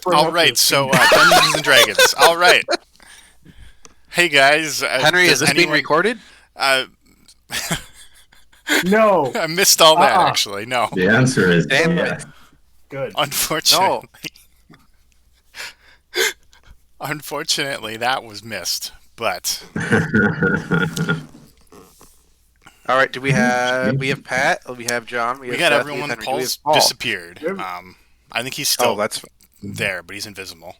bring All up right, this so thing. Dungeons and Dragons. All right. Hey guys, Henry, is does this being anyone? recorded? Uh, No. I missed all that Uh-uh. actually. No, The answer is Damn it. yes. Good. unfortunately, No. unfortunately, that was missed. But All right. Do we have Pat? We have John. We we have got Seth, everyone. We have Henry. Do we Paul's have Paul? disappeared. Yeah. I think he's Oh, still that's there, but he's invisible.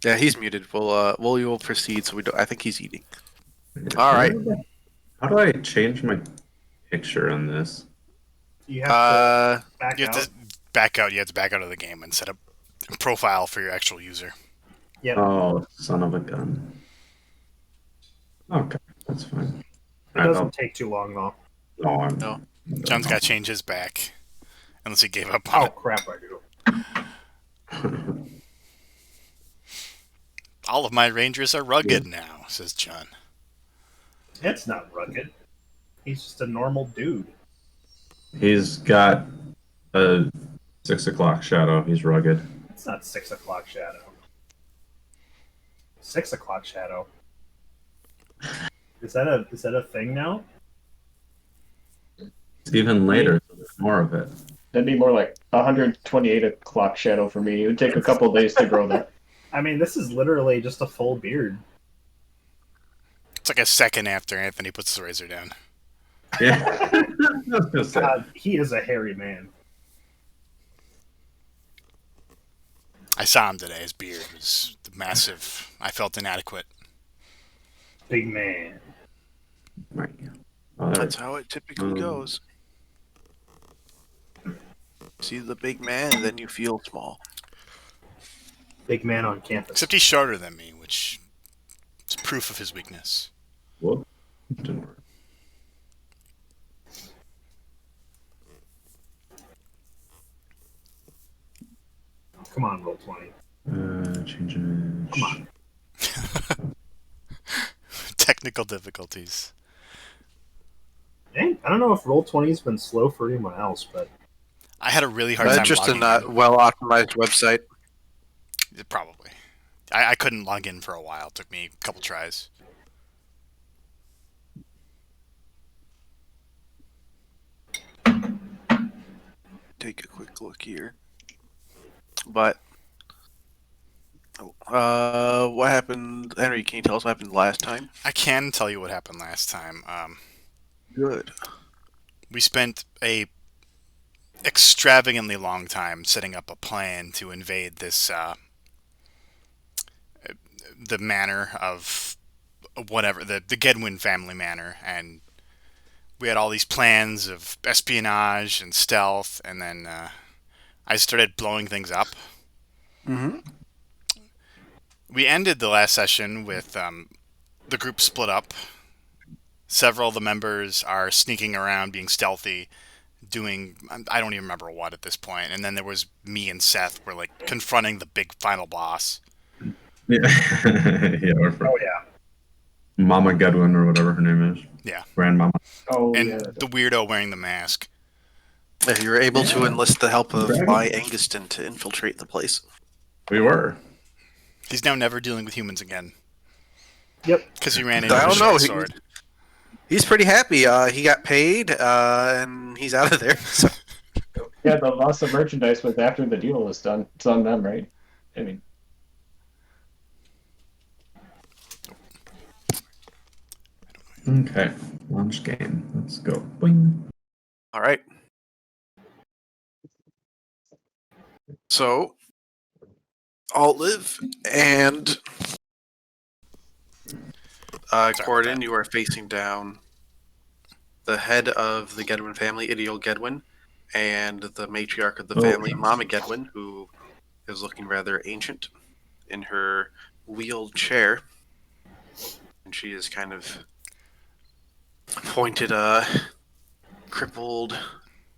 yeah. He's muted. We'll proceed. So we don't. I think he's eating. All right. How do I change my picture on this? You have to back You have out. to back out. You have to back out of the game and set up a profile for your actual user. Yep. Oh, son of a gun. Okay, that's fine. It doesn't take too long, though. No, I'm No. John's got to change his back, unless he gave up on Oh, it. crap, I do. All of my rangers are rugged now, says John. It's not rugged. He's just a normal dude. He's got a 6 o'clock shadow. He's rugged. It's not 6 o'clock shadow. 6 o'clock shadow. Is that a thing now? It's even later, so there's more of it. That'd be more like 128 o'clock shadow for me. It would take a couple days to grow that. I mean, this is literally just a full beard. It's like a second after Anthony puts the razor down. Yeah. I was gonna say. God, he is a hairy man. I saw him today. His beard was massive. I felt inadequate. Big man. Right. Oh, there That's how it typically goes. See the big man, and then you feel small. Big man on campus. Except he's shorter than me, which is proof of his weakness. Whoop. Didn't work. Come on, roll 20. Change image. Come on. Technical difficulties. Dang, I don't know if roll 20's been slow for anyone else, but I had a really hard That's time just a logging not well optimized website. in. Probably. I couldn't log in for a while. It took me a couple tries. Take a quick look here. But what happened, Henry? Can you tell us what happened last time? I can tell you what happened last time. Good. We spent a extravagantly long time setting up a plan to invade this the manor of whatever the Gedwin family manor, and we had all these plans of espionage and stealth, and then I started blowing things up. Mm-hmm. We ended the last session with the group split up. Several of the members are sneaking around, being stealthy, doing I don't even remember what at this point. And then there was me and Seth were like confronting the big final boss. Yeah. Yeah, or for oh yeah. Mama Godwin or whatever her name is. Yeah. Grandmama. Oh, And yeah. the weirdo wearing the mask. You were able to enlist the help of Ly Anguston to infiltrate the place. We were. He's now never dealing with humans again. Yep. Because he ran into I a don't know. short sword. He's pretty happy. He got paid, and he's out of there. So. Yeah, the loss of merchandise was after the deal was done. It's on them, right? I mean, Okay. Launch game. Let's go. Boing. All right. So, Altlive and Corden, you are facing down the head of the Gedwin family, Idiol Gedwin, and the matriarch of the family, Mama Gedwin, who is looking rather ancient in her wheeled chair. And she is kind of pointed a crippled,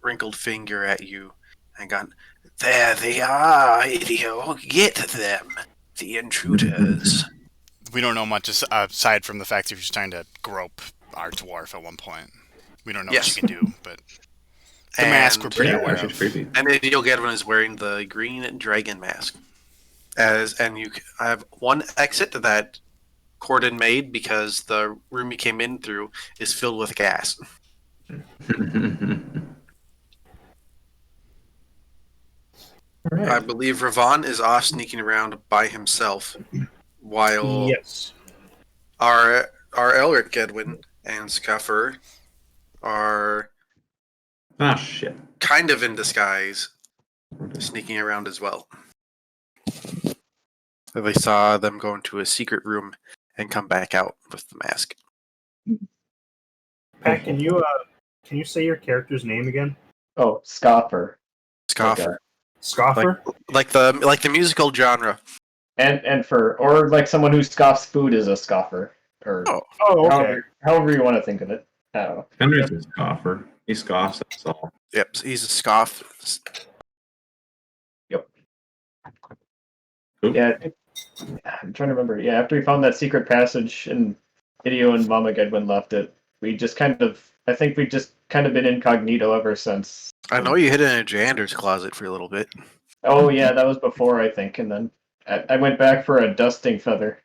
wrinkled finger at you and gone, "There they are, Idiol. Get them, the intruders." We don't know much aside from the fact that he was trying to grope our dwarf at one point. We don't know what Yes. she can do, but The mask we're pretty Yeah, aware she's of. creepy. And Idiel Gedwin is wearing the green dragon mask. And you have one exit that Corden made because the room he came in through is filled with gas. All I right. believe Ravon is off sneaking around by himself, while Yes. our Elric Gedwin and Scuffer are Ah, shit. kind of in disguise, sneaking around as well. They saw them go into a secret room and come back out with the mask. Pat, can you say your character's name again? Oh, Scoffer. Scoffer, Scoffer? like the musical genre. And or like someone who scoffs food is a scoffer. Or Oh, Oh, okay. however you want to think of it. I don't know. Henry's a scoffer. He scoffs at us all. yep, he's a scoff. Oop. Yeah, I'm trying to remember. Yeah, after we found that secret passage and Idio and Mama Gedwin left it, we just I think we've just kind of been incognito ever since. I know you hid in a jander's closet for a little bit. Oh yeah, that was before I think, and then I went back for a dusting feather.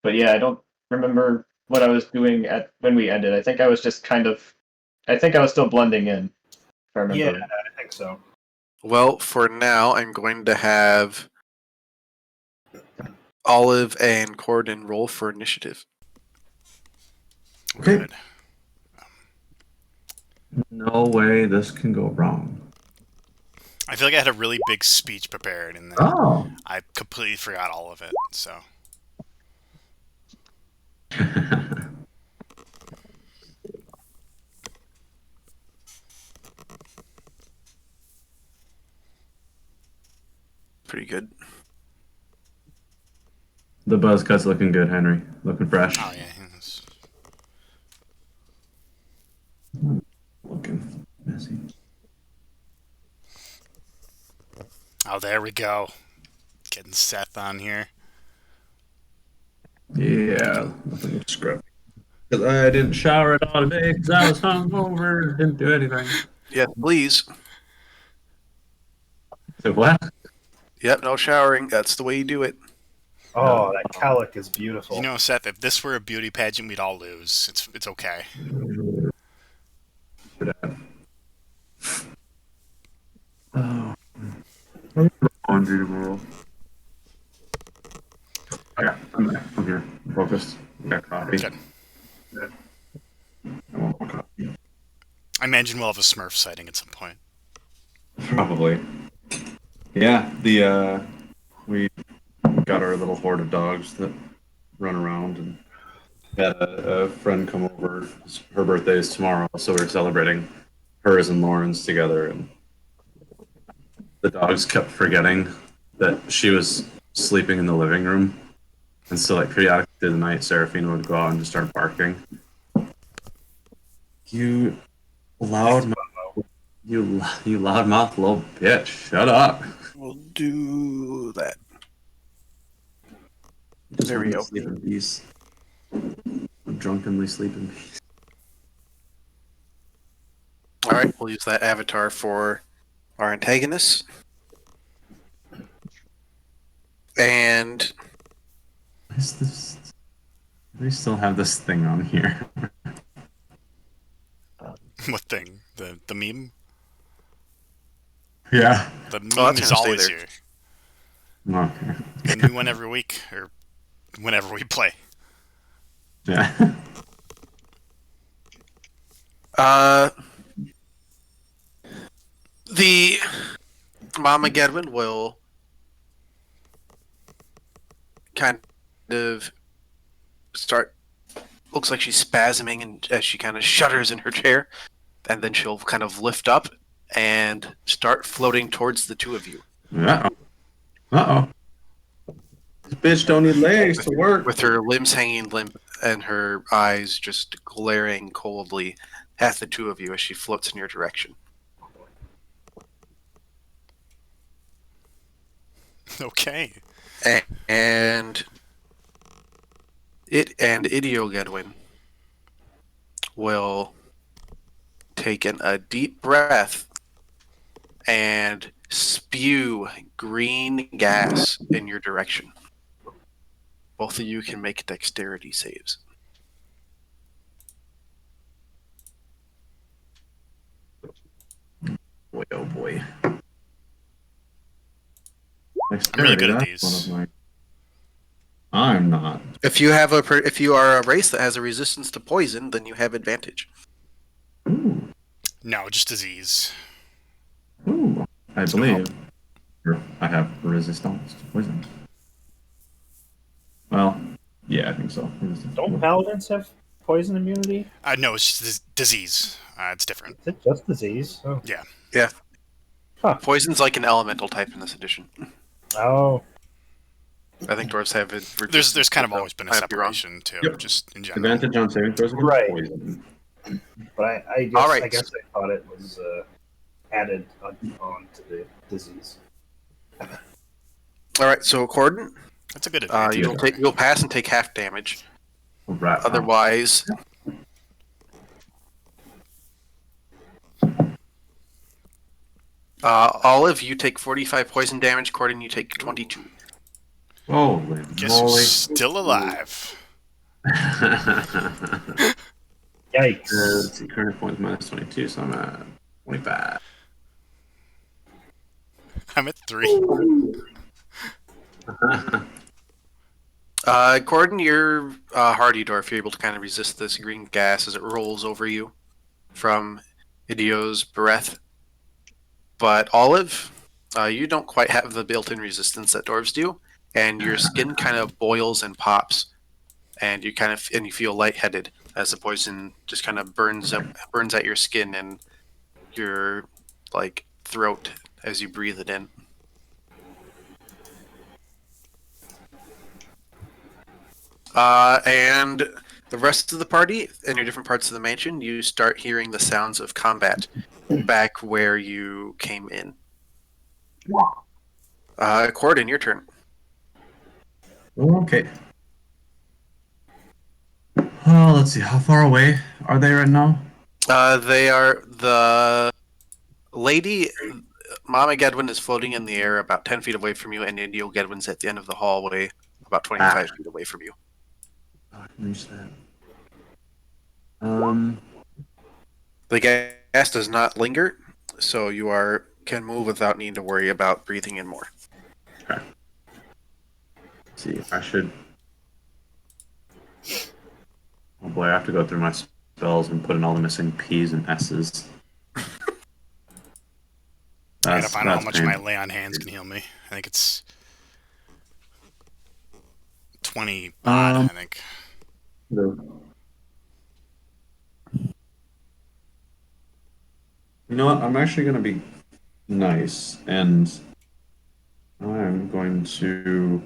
But yeah, I don't remember what I was doing when we ended. I think I was just I think I was still blending in. If I remember. Yeah, I think so. Well, for now, I'm going to have Olive and Corden roll for initiative. Okay. Good. No way this can go wrong. I feel like I had a really big speech prepared, and then Oh. I completely forgot all of it. So Pretty good. The buzz cut's looking good, Henry. Looking fresh. oh yeah, it's- Looking messy. oh there we go. Getting Seth on here. Yeah, looking scrubbed. Because I didn't shower at all today because I was hungover. Didn't do anything. Yes, please. So what? Yep, no showering. That's the way you do it. Oh, that calic is beautiful. You know, Seth, if this were a beauty pageant, we'd all lose. It's okay. Oh. Laundry tomorrow. Yeah, I'm there. I'm here. I'm focused. Got coffee. Good. I want more coffee. I imagine we'll have a Smurf sighting at some point. Probably. Yeah, we got our little horde of dogs that run around and had a friend come over. Her birthday is tomorrow, so we're celebrating hers and Lauren's together. And the dogs kept forgetting that she was sleeping in the living room, and so like periodically through the night, Seraphina would go out and just start barking. You loud, you loudmouth little bitch! Shut up. We'll do that. Just There we want to go. Sleep in peace. Drunkenly sleep in peace. All right, we'll use that avatar for our antagonists. And Why is this? We still have this thing on here. What thing? The meme? Yeah. The meme that's is gonna stay always there. here. Okay. A new one every week, or whenever we play. Yeah. The Mama Gedwin will kind of start. Looks like she's spasming, and as she kind of shudders in her chair, and then she'll kind of lift up and start floating towards the two of you Uh oh. This bitch don't need legs to work. with her limbs hanging limp and her eyes just glaring coldly at the two of you as she floats in your direction. Okay. And Idio Gedwin will take in a deep breath and spew green gas in your direction. Both of you can make dexterity saves. Boy, oh boy. I'm really good at Dexterity, that's these. one of my... I'm not. If you are a race that has a resistance to poison, then you have advantage. Ooh. No, just disease. Ooh. I believe I have resistance to poison. Well, yeah, I think so. Don't paladins have poison immunity? No, it's just disease. It's different. Is it just disease? Oh. Yeah. Poison's like an elemental type in this edition. Oh. I think dwarves have it. There's kind of always been a I might be wrong. separation too, Yep. just in general. Advantage on saving throws against Right. poison. But I guess, All right. I guess I thought it was added on to the disease. All right, so Corden, That's a good advantage. you'll pass and take half damage. Right. Otherwise, Olive, you take 45 poison damage. Corden, you take 22. Holy Guess moly. who's still alive? Yikes. Let's see, current points minus 22, so I'm at 25. I'm at 3. Corden, you're hardy dwarf. You're able to kind of resist this green gas as it rolls over you from Idio's breath. But Olive, you don't quite have the built-in resistance that dwarves do, and your skin kind of boils and pops, and you feel lightheaded as the poison just kind of burns at your skin and your throat as you breathe it in. And the rest of the party, in your different parts of the mansion, you start hearing the sounds of combat back where you came in. Corden, your turn. Okay. Oh, let's see. How far away are they right now? They are the lady. Mama Gedwin is floating in the air about 10 feet away from you, and Indio Gedwin's at the end of the hallway about 25 feet away from you. Oh, I can reach that. The gas does not linger, so you can move without needing to worry about breathing in more. Okay. Let's see, I should. Oh boy, I have to go through my spells and put in all the missing P's and S's. I gotta find out how much my painful. lay on hands can heal me. I think it's 20 odd, I think. You know what? I'm actually going to be nice, and I'm going to.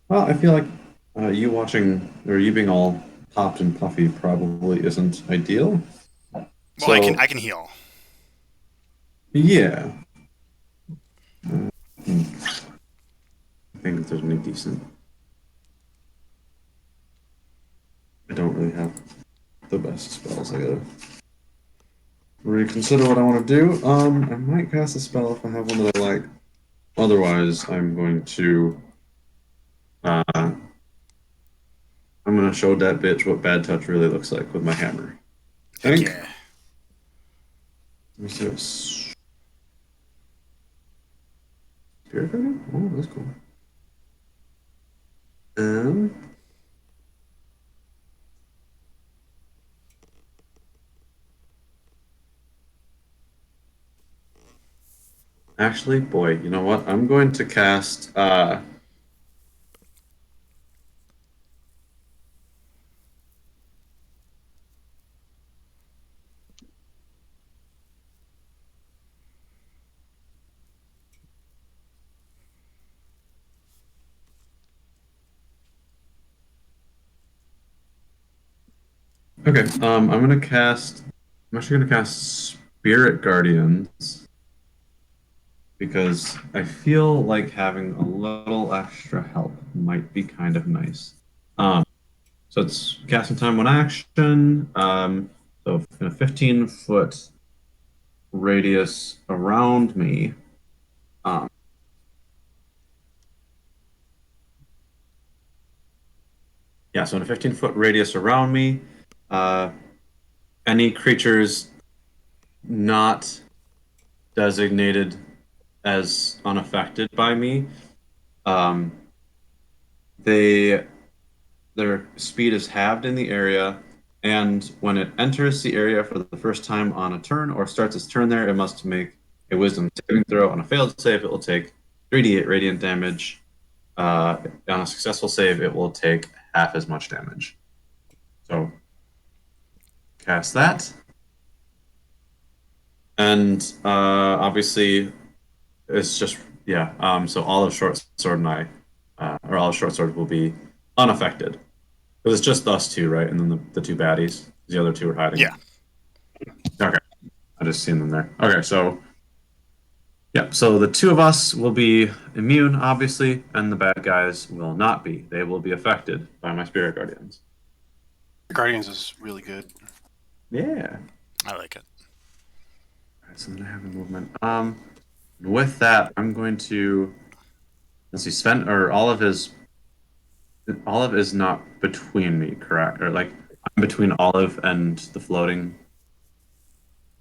Well, I feel like you watching, or you being all popped and puffy probably isn't ideal. Well, So- I can heal. Yeah. I think if there's any decent. I don't really have the best spells. I gotta reconsider what I want to do. I might cast a spell if I have one that I like. Otherwise, I'm going to. I'm gonna show that bitch what bad touch really looks like with my hammer. Heck Think? yeah. Let me see what's. Spirit Guardian? Oh, that's cool. Actually, boy, you know what? I'm going to cast Okay, I'm gonna cast. I'm actually gonna cast Spirit Guardians because I feel like having a little extra help might be kind of nice. So it's casting time one action. So in a 15-foot radius around me. Um, yeah, so in a 15-foot radius around me, any creatures not designated as unaffected by me, um, they their speed is halved in the area, and when it enters the area for the first time on a turn or starts its turn there, it must make a Wisdom saving throw. On a failed save, it will take 3d8 radiant damage. On a successful save, it will take half as much damage. So cast that. And obviously, it's just, yeah. So all of Short Sword and I, or all of Short Sword will be unaffected. Because it's just us two, right? And then the two baddies. The other two are hiding. Yeah. Okay. I just seen them there. Okay, so yeah, so the two of us will be immune, obviously, and the bad guys will not be. They will be affected by my spirit guardians. Guardians is really good. Yeah. I like it. All right, so then I have a movement. With that, I'm going to let's see, Sven or Olive is not between me, correct? Or like I'm between Olive and the floating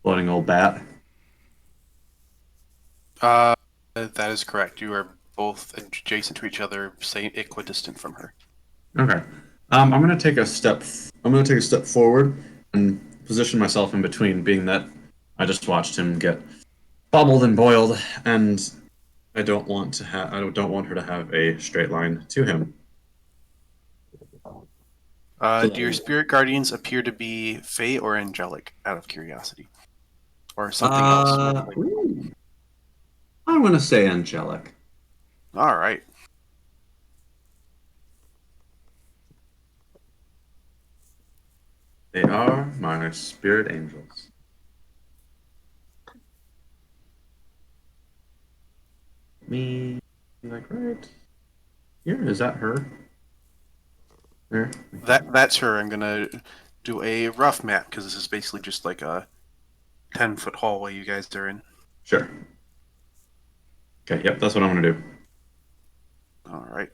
old bat. That is correct. You are both adjacent to each other, same equidistant from her. Okay. I'm gonna take a step. I'm gonna take a step forward and position myself in between, being that I just watched him get bubbled and boiled, and I don't want her to have a straight line to him. Do your spirit guardians appear to be fey or angelic, out of curiosity? Or something else? Ooh. I'm gonna say angelic. All right. They are my spirit angels. Me, like right here. Is that her? There. That's her. I'm gonna do a rough map because this is basically just like a 10-foot hallway you guys are in. Sure. Okay. Yep. That's what I'm gonna do. All right.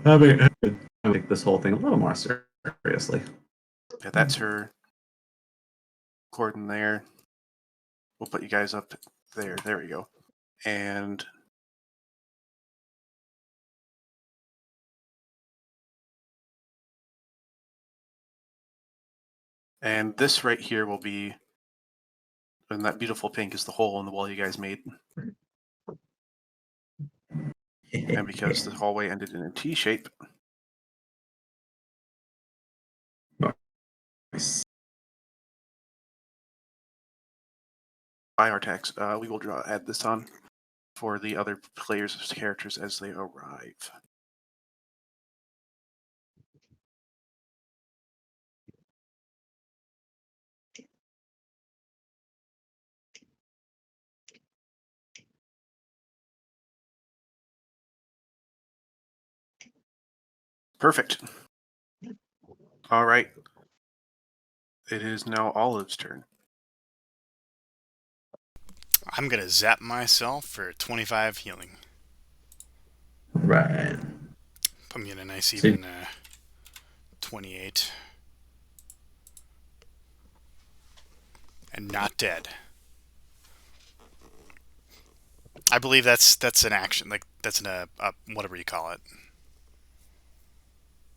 I take this whole thing a little more seriously. Yeah, that's her. Cordon there. We'll put you guys up there. There we go. And this right here will be, and that beautiful pink is the hole in the wall you guys made. And because the hallway ended in a T shape, Nice. by our tax, we will add this on for the other players' characters as they arrive. Perfect. All right. It is now Olive's turn. I'm gonna zap myself for 25 healing. Right. Put me in a nice even 28. And not dead. I believe that's an action, like that's a whatever you call it,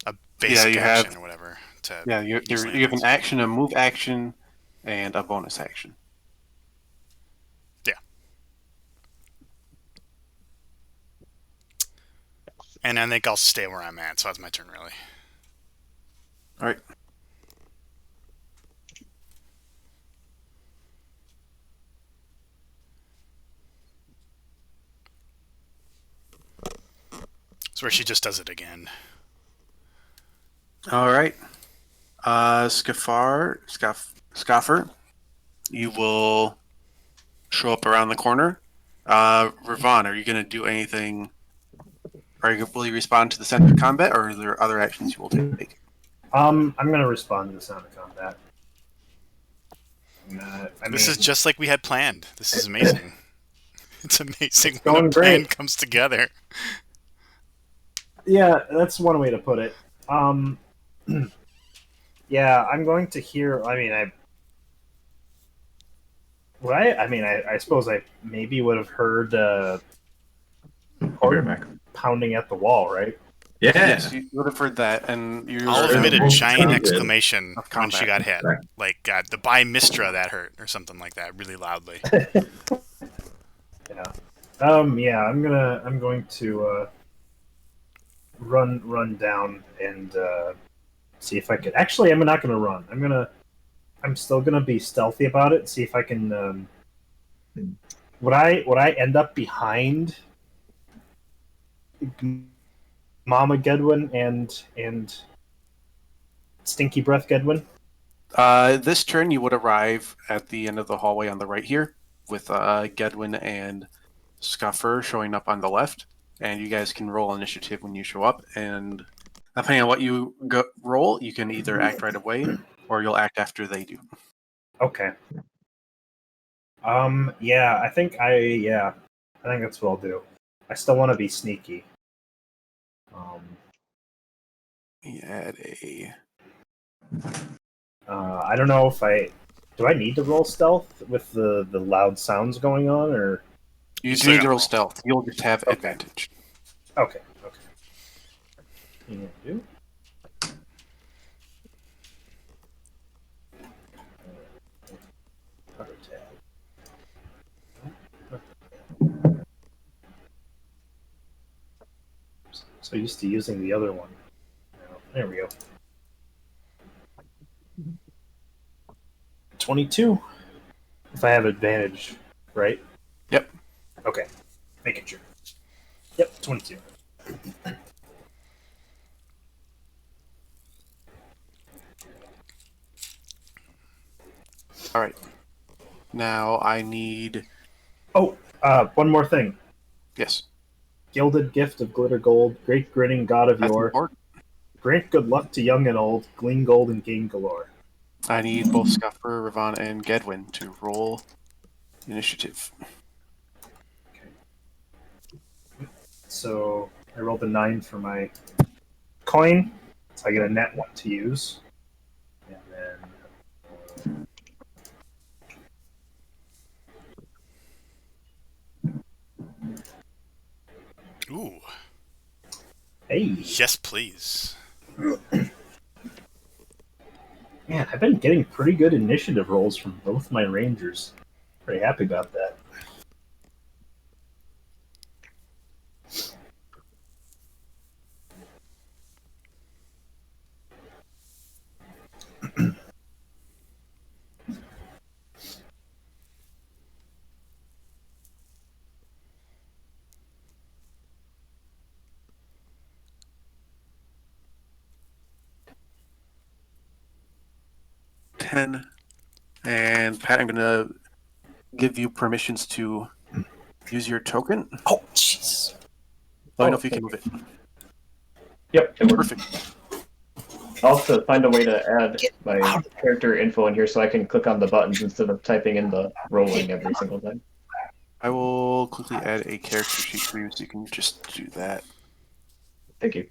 a basic action or whatever. You have an action, a move action, and a bonus action. Yeah. And I think I'll stay where I'm at, so that's my turn really. All right. It's where she just does it again. All right. Scaffer, you will show up around the corner. Ravon, are you going to do anything? Will you respond to the sound of combat, or are there other actions you will take? I'm gonna respond to the sound of combat. This is just like we had planned. This is amazing. It's amazing It's when a going plan great. comes together. Yeah, that's one way to put it. Yeah, I'm going to hear. I suppose I maybe would have heard I'll be right back. pounding at the wall, right? Yeah. Yes, you would have heard that, and you Olive Yeah. made a Well, giant sounded exclamation of when she combat. got hit. Like, God, the By Mistra that hurt, or something like that, really loudly. Yeah. Yeah, I'm going to run down and see if I could. Actually, I'm not gonna run. I'm still gonna be stealthy about it. See if I can. Would I end up behind Mama Gedwin and Stinky Breath Gedwin? This turn, you would arrive at the end of the hallway on the right here, with Gedwin and Scuffer showing up on the left, and you guys can roll initiative when you show up. And depending on what you roll, you can either act right away, or you'll act after they do. Okay. Yeah, I think that's what I'll do. I still want to be sneaky. You add a. I don't know if do I need to roll stealth with the loud sounds going on, or You still need got to roll roll. stealth. You'll just have Okay. advantage. okay. Yeah, do. Cover tab. So used to using the other one. There we go. 22. If I have advantage, right? Yep. Okay. Making sure. Yep, 22. All right. Now I need. Oh, one more thing. Yes. Gilded gift of glitter gold, great grinning god of That's yore. important. Grant good luck to young and old, glean gold and gain galore. I need both Scuffer, Ravon, and Gedwin to roll initiative. So I rolled a 9 for my coin, so I get a net 1 to use. And then. Ooh. Hey! Yes, please. Man, I've been getting pretty good initiative rolls from both my rangers. Pretty happy about that. $10. And Pat, I'm going to give you permissions to use your token. Oh, jeez. Let me know if you can move it. Yep, it works. Perfect. I'll have to find a way to add my character info in here so I can click on the buttons instead of typing in the rolling every single time. I will quickly add a character sheet for you so you can just do that. Thank you.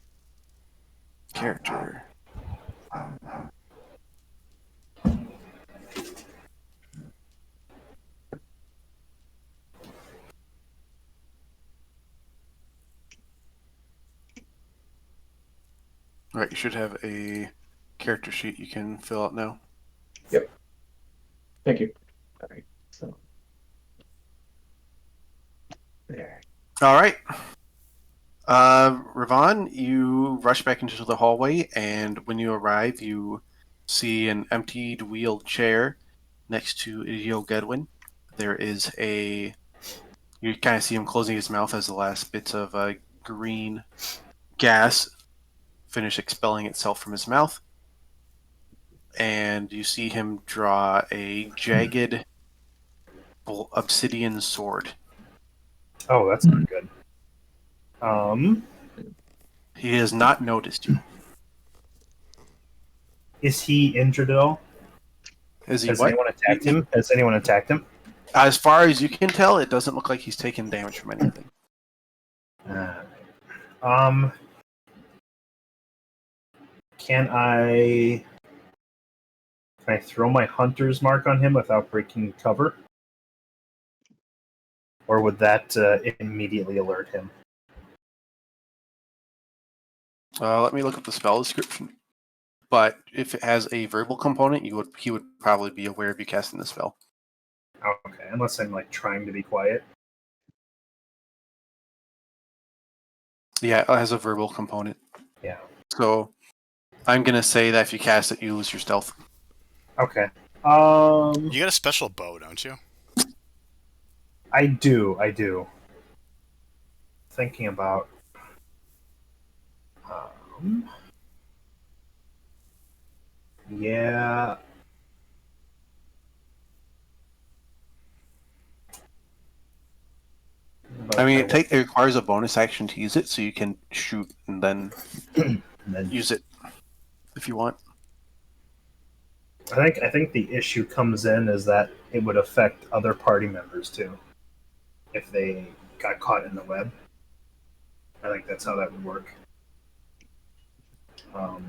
Character. Alright, you should have a character sheet you can fill out now. Thank you. All right. So there. Alright. Ravon, you rush back into the hallway, and when you arrive, you see an emptied wheeled chair next to Idio Gedwin. There is a. You kind of see him closing his mouth as the last bits of green gas finish expelling itself from his mouth. And you see him draw a jagged obsidian sword Oh, that's not good. He has not noticed you. Is he injured at all? Is he Has what? anyone attacked him? Has anyone attacked him? As far as you can tell, it doesn't look like he's taken damage from anything. Um, can I throw my hunter's mark on him without breaking cover? Or would that immediately alert him? Let me look up the spell description. But if it has a verbal component, he would probably be aware of you casting the spell. Okay, unless I'm like trying to be quiet. Yeah, it has a verbal component. Yeah. So I'm gonna say that if you cast it, you lose your stealth. Okay. You got a special bow, don't you? I do. Thinking about. Yeah. I mean, it requires a bonus action to use it, so you can shoot and then use it if you want. I think the issue comes in is that it would affect other party members too, if they got caught in the web. I think that's how that would work. I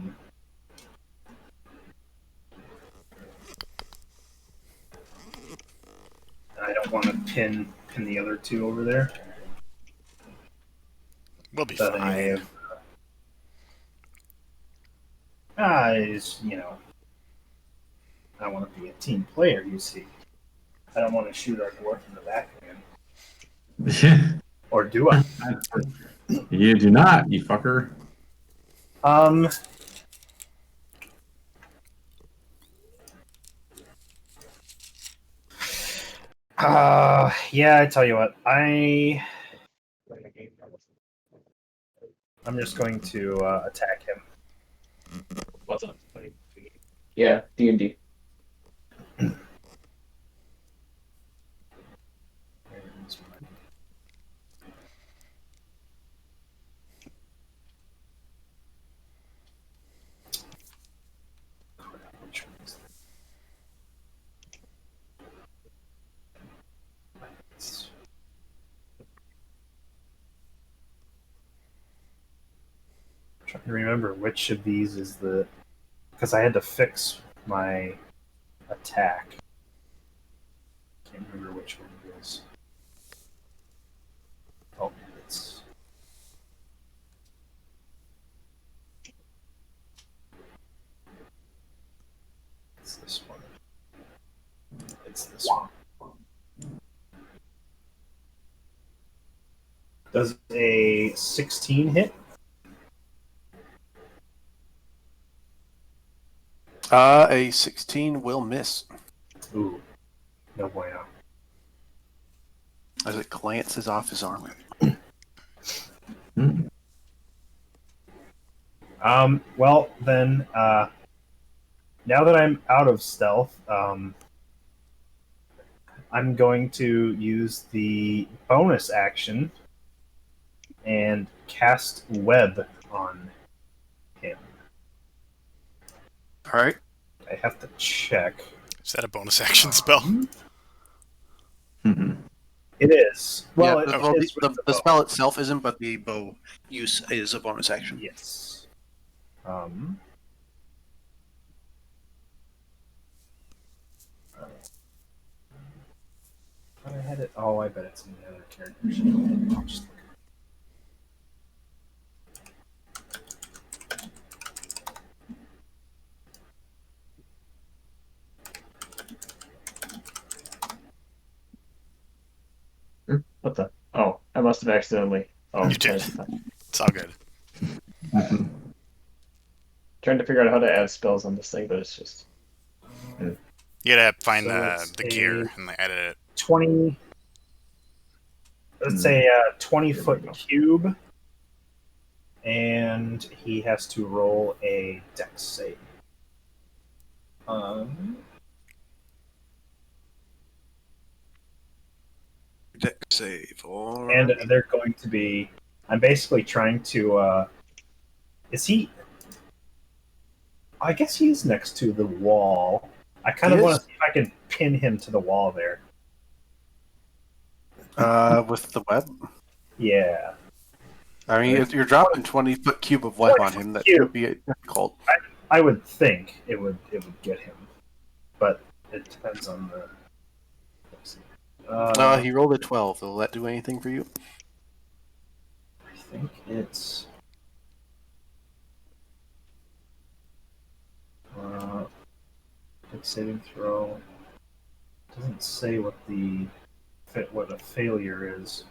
don't want to pin the other two over there. We'll be But fine. anyway, I want to be a team player. You see, I don't want to shoot our dwarf in the back again. Or do I? You do not, you fucker. Yeah, I tell you what, I'm just going to attack him. What's up? Yeah, D&D. Trying to remember which of these is the, because I had to fix my attack. Can't remember which one it is. Oh, it's this one. It's this one. Does a 16 hit? A 16 will miss. Ooh, no bueno. As it glances off his armor. Well then, now that I'm out of stealth, I'm going to use the bonus action and cast web on him. All right. I have to check. Is that a bonus action spell? Mm-hmm. It is. Well, yeah, it is the spell itself isn't, but the bow use is a bonus action. Yes. I had it. Oh, I bet it's in the other character sheet. I'll just look. What the? Oh, I must have accidentally. Oh, You did. It's all good. Trying to figure out how to add spells on this thing, but it's just. You gotta find So the gear and edit it. 20. Let's say a 20-foot cube, and he has to roll a dex save. Dex save. Or... And they're going to be. I'm basically trying to. Is he? I guess he's next to the wall. I kind of want to see if I can pin him to the wall there. With the web? Yeah. I mean, if you're dropping 20-foot cube of web on him, that could be difficult. I would think it would get him, but it depends on the. Let's see. He rolled a 12. Will that do anything for you? I think it's. Saving throw. Doesn't say what a failure is.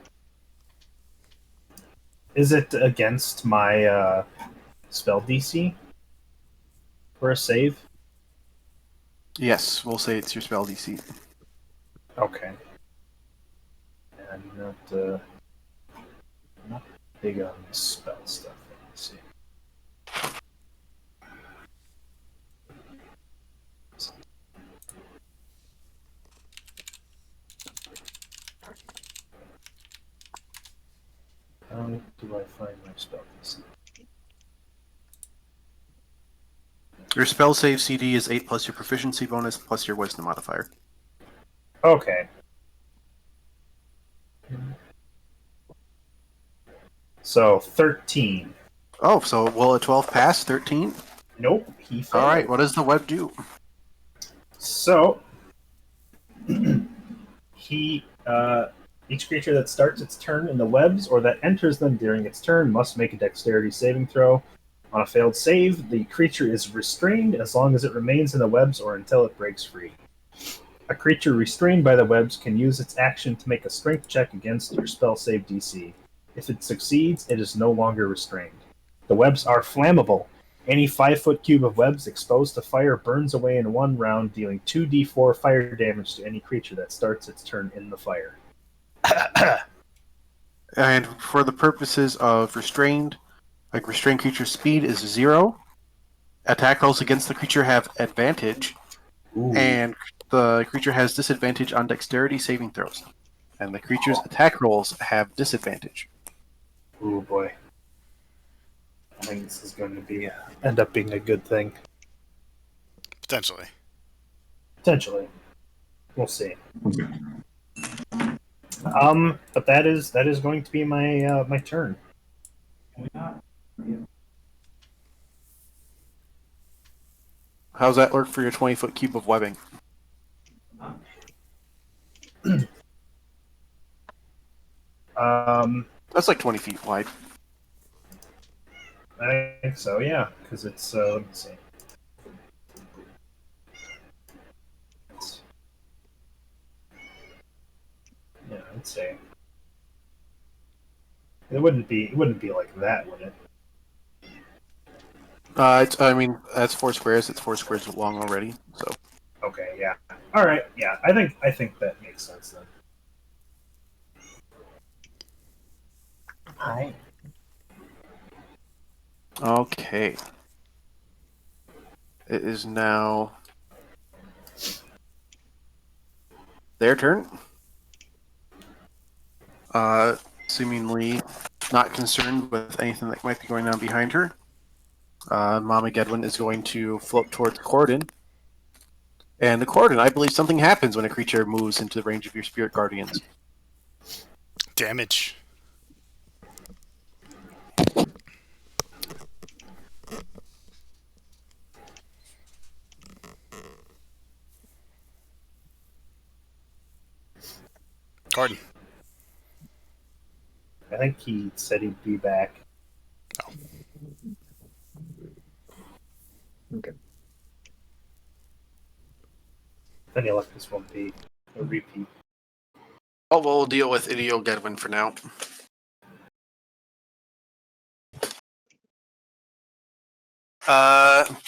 Is it against my spell DC for a save? Yes, we'll say it's your spell DC. Okay. I'm not big on spell stuff. Let's see. How do I find my spell DC? Your spell save CD is 8 plus your proficiency bonus plus your wisdom modifier. Okay. So 13. Oh, so will a 12 pass? 13? Nope, he failed. All right, what does the web do? So he each creature that starts its turn in the webs or that enters them during its turn must make a dexterity saving throw. On a failed save, the creature is restrained as long as it remains in the webs or until it breaks free. A creature restrained by the webs can use its action to make a strength check against your spell save DC. If it succeeds, it is no longer restrained. The webs are flammable. Any 5-foot cube of webs exposed to fire burns away in one round, dealing 2d4 fire damage to any creature that starts its turn in the fire. And for the purposes of restrained creature's speed is 0. Attack rolls against the creature have advantage. Ooh. And the creature has disadvantage on dexterity saving throws. And the creature's attack rolls have disadvantage. Ooh, boy. I think this is going to be end up being a good thing. Potentially. We'll see. But that is going to be my my turn. How's that work for your 20-foot cube of webbing? That's like 20 feet wide. I think so, yeah, because it's let me see. Yeah, I'd say it wouldn't be like that, would it? I mean, that's 4 squares. It's 4 squares long already. So. Okay, yeah. All right, yeah. I think that makes sense then. Hi. Okay. It is now their turn. Seemingly not concerned with anything that might be going on behind her. Mama Gedwin is going to float towards Corden. And the Corden, I believe something happens when a creature moves into the range of your spirit guardians. Damage. Corden. I think he said he'd be back. Oh. Okay. Then Electus won't be a repeat. Oh, we'll deal with Idio Gedwin for now.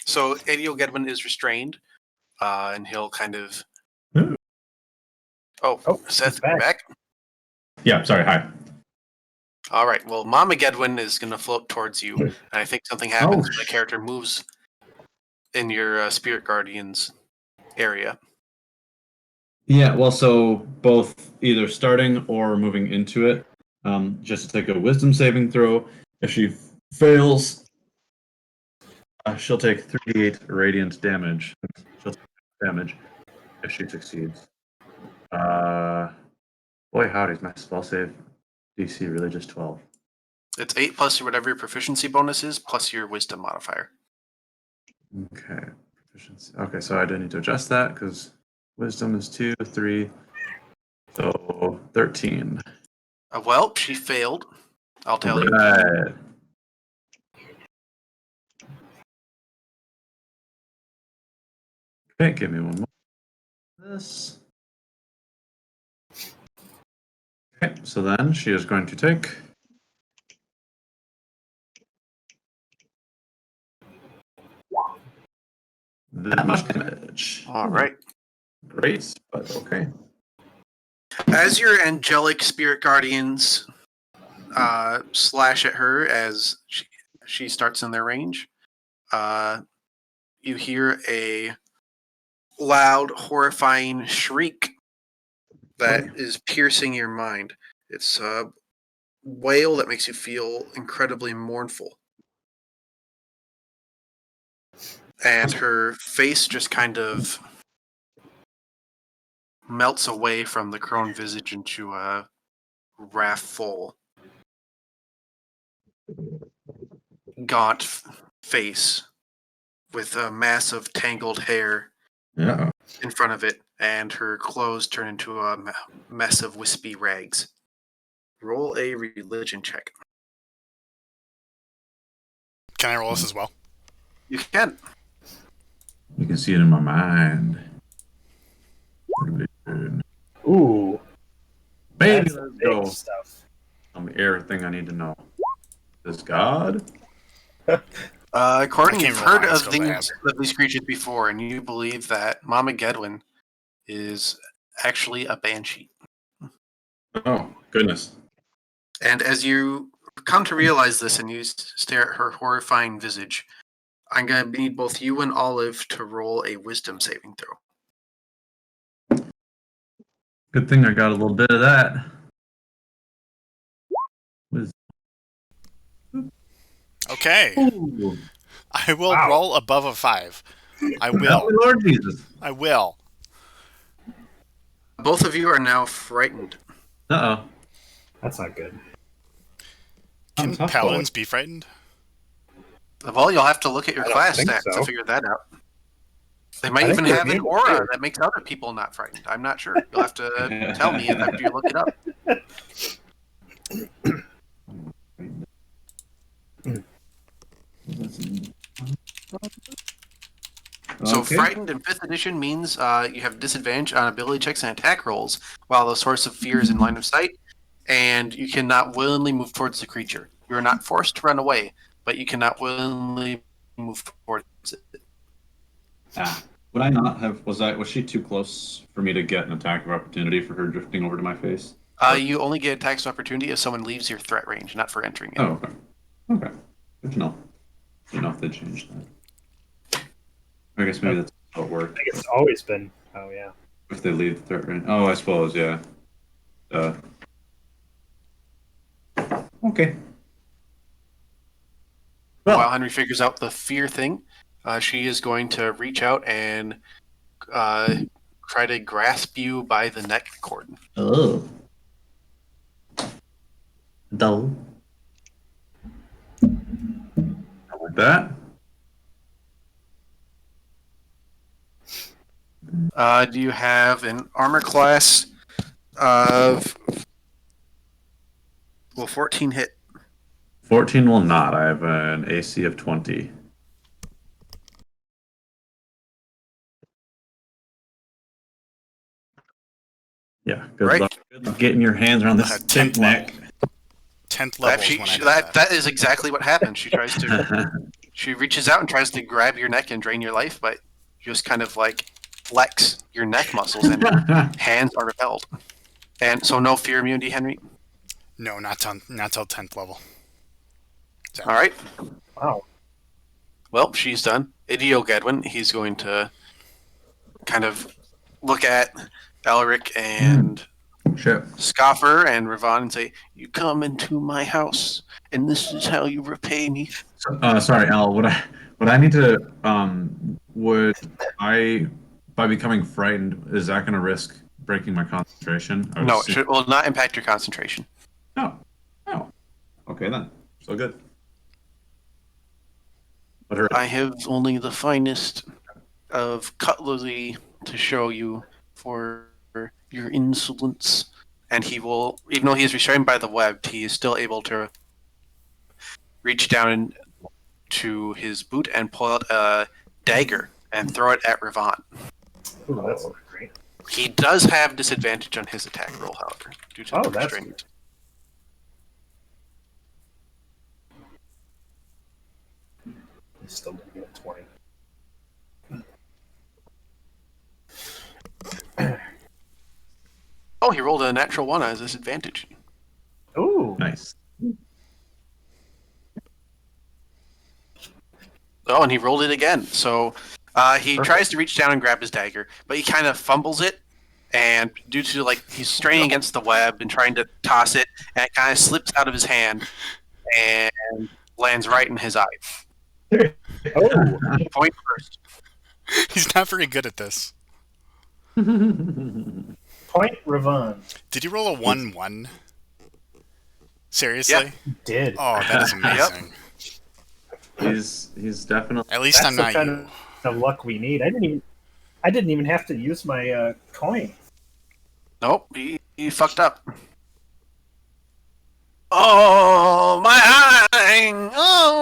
So Idio Gedwin is restrained, and he'll kind of. Ooh. Oh, Seth, back. back. Yeah, sorry, hi. All right. Well, Mama Gedwin is going to float towards you, and I think something happens when a character moves in your spirit guardians area. Yeah, well, so both either starting or moving into it, just to take a wisdom saving throw. If she fails, she'll take 3d8 radiant damage. She'll take damage if she succeeds. Boy, howdy's my spell save DC really just 12. It's 8 plus whatever your proficiency bonus is, plus your wisdom modifier. Okay, proficiency. Okay, so I do need to adjust that because wisdom is 2, 3, so 13. Well, she failed. I'll tell you. Right. Okay, give me one more. This. Okay, so then she is going to take that much damage. All right. Great, but okay. As your angelic spirit guardians slash at her as she starts in their range, you hear a loud, horrifying shriek that is piercing your mind. It's a wail that makes you feel incredibly mournful. And her face just kind of melts away from the crone visage into a wrathful, gaunt face with a mass of tangled hair Yeah. in front of it, and her clothes turn into a mess of wispy rags. Roll a religion check. Can I roll this as well? You can. You can see it in my mind. Religion. Ooh, Maybe that's let's big go. stuff. Everything I need to know. Is God? Courtney, I you've can't roll heard my of skills, I have. these creatures before, and you believe that Mama Gedwin is actually a banshee. Oh, goodness. And as you come to realize this and you stare at her horrifying visage, I'm going to need both you and Olive to roll a wisdom saving throw. Good thing I got a little bit of that. Okay. Ooh. I will Wow. roll above a 5. I Help will. me, Lord Jesus. I will. Both of you are now frightened. Uh-oh. That's not good. Can tough paladins be frightened? Well, you'll have to look at your I don't class think stats so. to figure that out. They might I even think have they're an able aura to. that makes other people not frightened. I'm not sure. You'll have to tell me after you look it up. So Okay. frightened in 5th edition means you have disadvantage on ability checks and attack rolls while the source of fear is in line of sight, and you cannot willingly move towards the creature. You are not forced to run away, but you cannot willingly move towards it. Would I not have? Was she too close for me to get an attack of opportunity for her drifting over to my face? You only get attacks of opportunity if someone leaves your threat range, not for entering it. Oh, okay. Okay. Good to know. Didn't know if they changed that. I guess maybe that's how it worked. I think it's always been. Oh yeah. If they leave the threat range. Oh, I suppose, yeah. Okay. While Henry figures out the fear thing, she is going to reach out and try to grasp you by the neck cord. Oh. Dull. Like that. Do you have an armor class of 14 hit? 14 will not. I have an AC of 20. Yeah, good Right. luck. Good luck getting your hands around this 10th neck. level. 10th level is when I did That is exactly what happens. She tries to, she reaches out and tries to grab your neck and drain your life, but just kind of like flex your neck muscles and hands are repelled. And so no fear immunity, Henry. No, not till 10th level. So, All right. Wow. Well, she's done. Idio Gedwin, he's going to kind of look at Elric and Shit. Scoffer and Ravon and say, "You come into my house, and this is how you repay me." Sorry, Al. Would I need to would I by becoming frightened, is that going to risk breaking my concentration? I would No, it assume- will not impact your concentration. Oh. Okay then. So good. But her I have only the finest of cutlery to show you for your insolence. And he will, even though he is restrained by the web, he is still able to reach down to his boot and pull out a dagger and throw it at Ravon. Ooh, that's great. He does have disadvantage on his attack roll, however, due to the That's restraint. He's still gonna get a 20. Oh, he rolled a natural 1 as disadvantage. Ooh, nice. Oh, and he rolled it again. So he tries to reach down and grab his dagger, but he kind of fumbles it, and due to he's straining against the web and trying to toss it, and it kind of slips out of his hand and lands right in his eye. oh, Point first. He's not very good at this. point Ravon. Did you roll a 1-1? Seriously? Yep. Did. Oh, that is amazing. He's definitely. At least That's I'm the not kind you. of luck we need. I didn't even have to use my coin. Nope, he fucked up. Oh, my eye! Oh!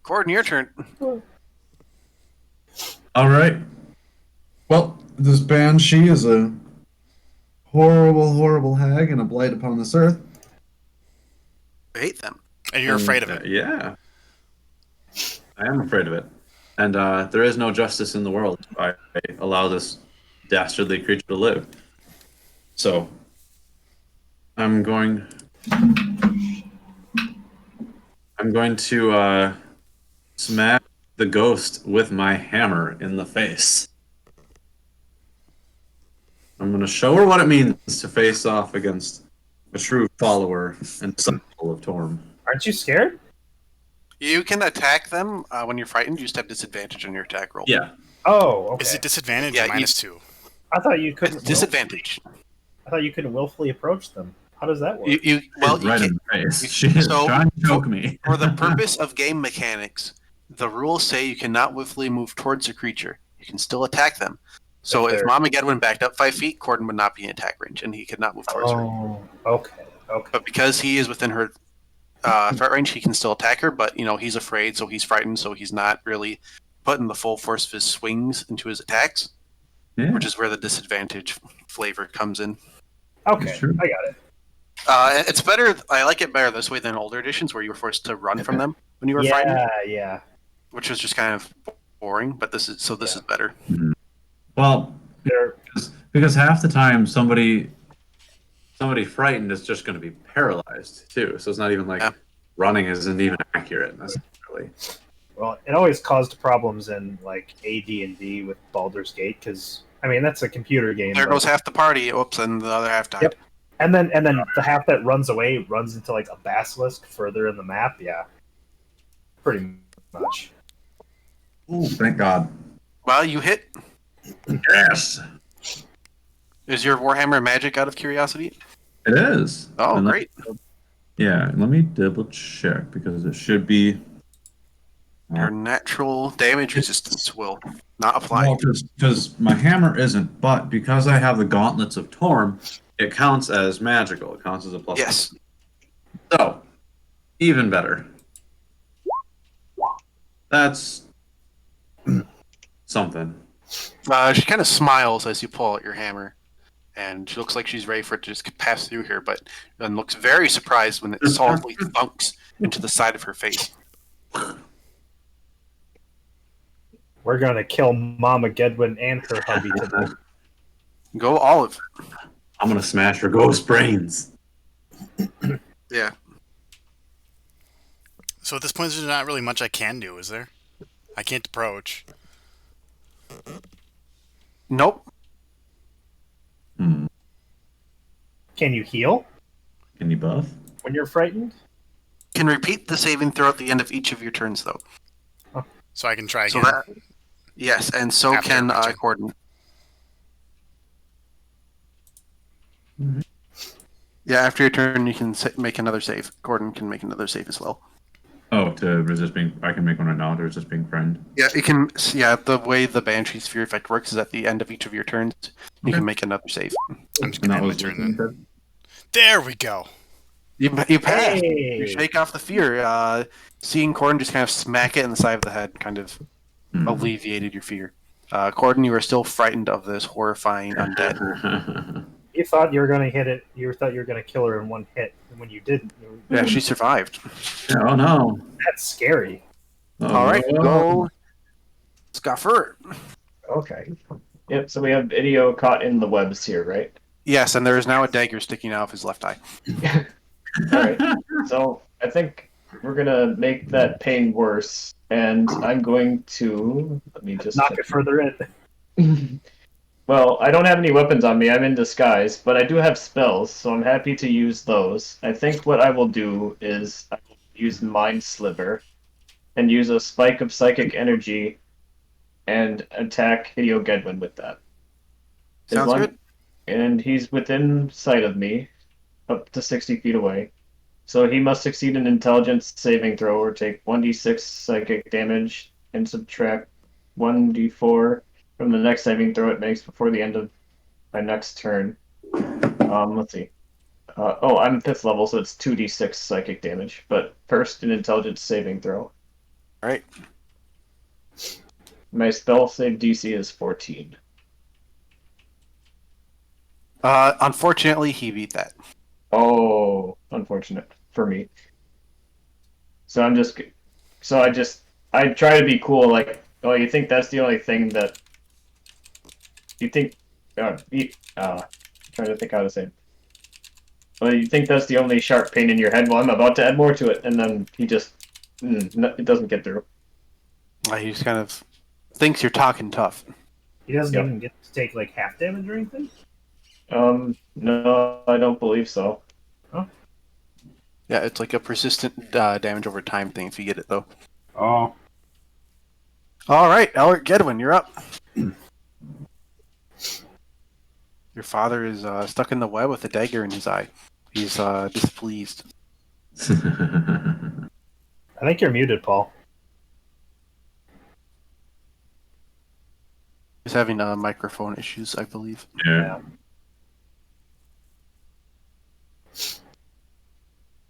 Gordon, your turn. All right. Well, this banshee is a horrible, horrible hag and a blight upon this earth. I hate them. And you're afraid of it. Yeah. I am afraid of it. And there is no justice in the world if I allow this dastardly creature to live. So, I'm going to smack the ghost with my hammer in the face. I'm going to show her what it means to face off against a true follower and disciple of Torm. Aren't you scared? You can attack them when you're frightened. You just have disadvantage on your attack roll. Yeah. Oh, okay. Is it disadvantage Yeah, or -2? I thought you It's couldn't. disadvantage. I thought you couldn't willfully approach them. How does that work? You Right in can, the face. She is so- trying to choke me. for the purpose of game mechanics, the rules say you cannot willfully move towards a creature. You can still attack them. So if Fair. Mama Gedwin backed up 5 feet, Corden would not be in attack range, and he could not move towards her. Oh, okay. But because he is within her threat range, he can still attack her. But he's afraid, so he's frightened, so he's not really putting the full force of his swings into his attacks, Yeah. which is where the disadvantage flavor comes in. Okay, Sure. I got it. It's better. I like it better this way than older editions where you were forced to run from them when you were frightened, Yeah. which was just kind of boring. But this is better. Well, They're because half the time somebody frightened is just going to be paralyzed too. So it's not even like Yeah. running isn't even accurate necessarily. well, it always caused problems in like AD&D with Baldur's Gate because that's a computer game. There but- goes half the party. Oops, and the other half died. Yep. And then the half that runs away runs into like a basilisk further in the map. Yeah, pretty much. Oh, thank God. Well, you hit. Yes, Is your Warhammer magic out of curiosity? it is. Oh, And let- great. Yeah, let me double check because it should be. Your natural damage resistance will not apply. Well, because my hammer isn't, but because I have the gauntlets of Torm, it counts as magical. It counts as a plus. Yes. So, even better. That's something. She kind of smiles as you pull out your hammer, and she looks like she's ready for it to just pass through here, but then looks very surprised when it softly thunks into the side of her face. We're gonna kill Mama Gedwin and her hubby today. Go Olive. I'm gonna smash her ghost brains. Yeah. So at this point, there's not really much I can do, is there? I can't approach. Nope. Hmm. Can you heal Can you buff? when you're frightened? Can repeat the saving throw at the end of each of your turns, though. So I can try So again. that, yes, and so After can my turn. Corden. Mhm. Yeah, after your turn, you can make another save. Corden can make another save as well. Oh, to resist being. I can make one right now to resist being friend. Yeah, it can. Yeah, the way the Banshee Sphere effect works is at the end of each of your turns, you Okay. can make another save. I'm just And gonna that end my was turn what then. There we go. You pass. Hey! You shake off the fear. Seeing Corden just kind of smack it in the side of the head kind of alleviated your fear. Corden, you are still frightened of this horrifying undead. You thought you were gonna hit it. You thought you were gonna kill her in one hit, and when you didn't, Yeah, she survived. Oh no! that's scary. Oh, All right, no. go, Scuffer. Okay. Yep. So we have Idio caught in the webs here, right? Yes, and there is now a dagger sticking out of his left eye. All right. So I think we're gonna make that pain worse, and I'm going to let me just Knock it further in. Well, I don't have any weapons on me. I'm in disguise, but I do have spells, so I'm happy to use those. I think what I will do is I will use Mind Sliver and use a spike of psychic energy and attack Hideo Gedwin with that. Sounds good. And he's within sight of me, up to 60 feet away. So he must succeed an intelligence saving throw or take 1d6 psychic damage and subtract 1d4 from the next saving throw it makes before the end of my next turn. Let's see. I'm 5th level, so it's 2d6 psychic damage. But first, an intelligence saving throw. All right. My spell save DC is 14. Unfortunately, he beat that. Oh, unfortunate for me. So I try to be cool. Like, oh, you think that's the only thing that you think? Trying to think how to say it. Well, you think that's the only sharp pain in your head? Well, I'm about to add more to it, and then he just it doesn't get through. He just kind of thinks you're talking tough. He doesn't Yep. even get to take like half damage or anything. No, I don't believe so. Yeah, it's like a persistent damage over time thing if you get it, though. Oh. All right, Elric Gedwin, you're up. Your father is stuck in the web with a dagger in his eye. He's displeased. I think you're muted, Paul. He's having microphone issues, I believe. Yeah.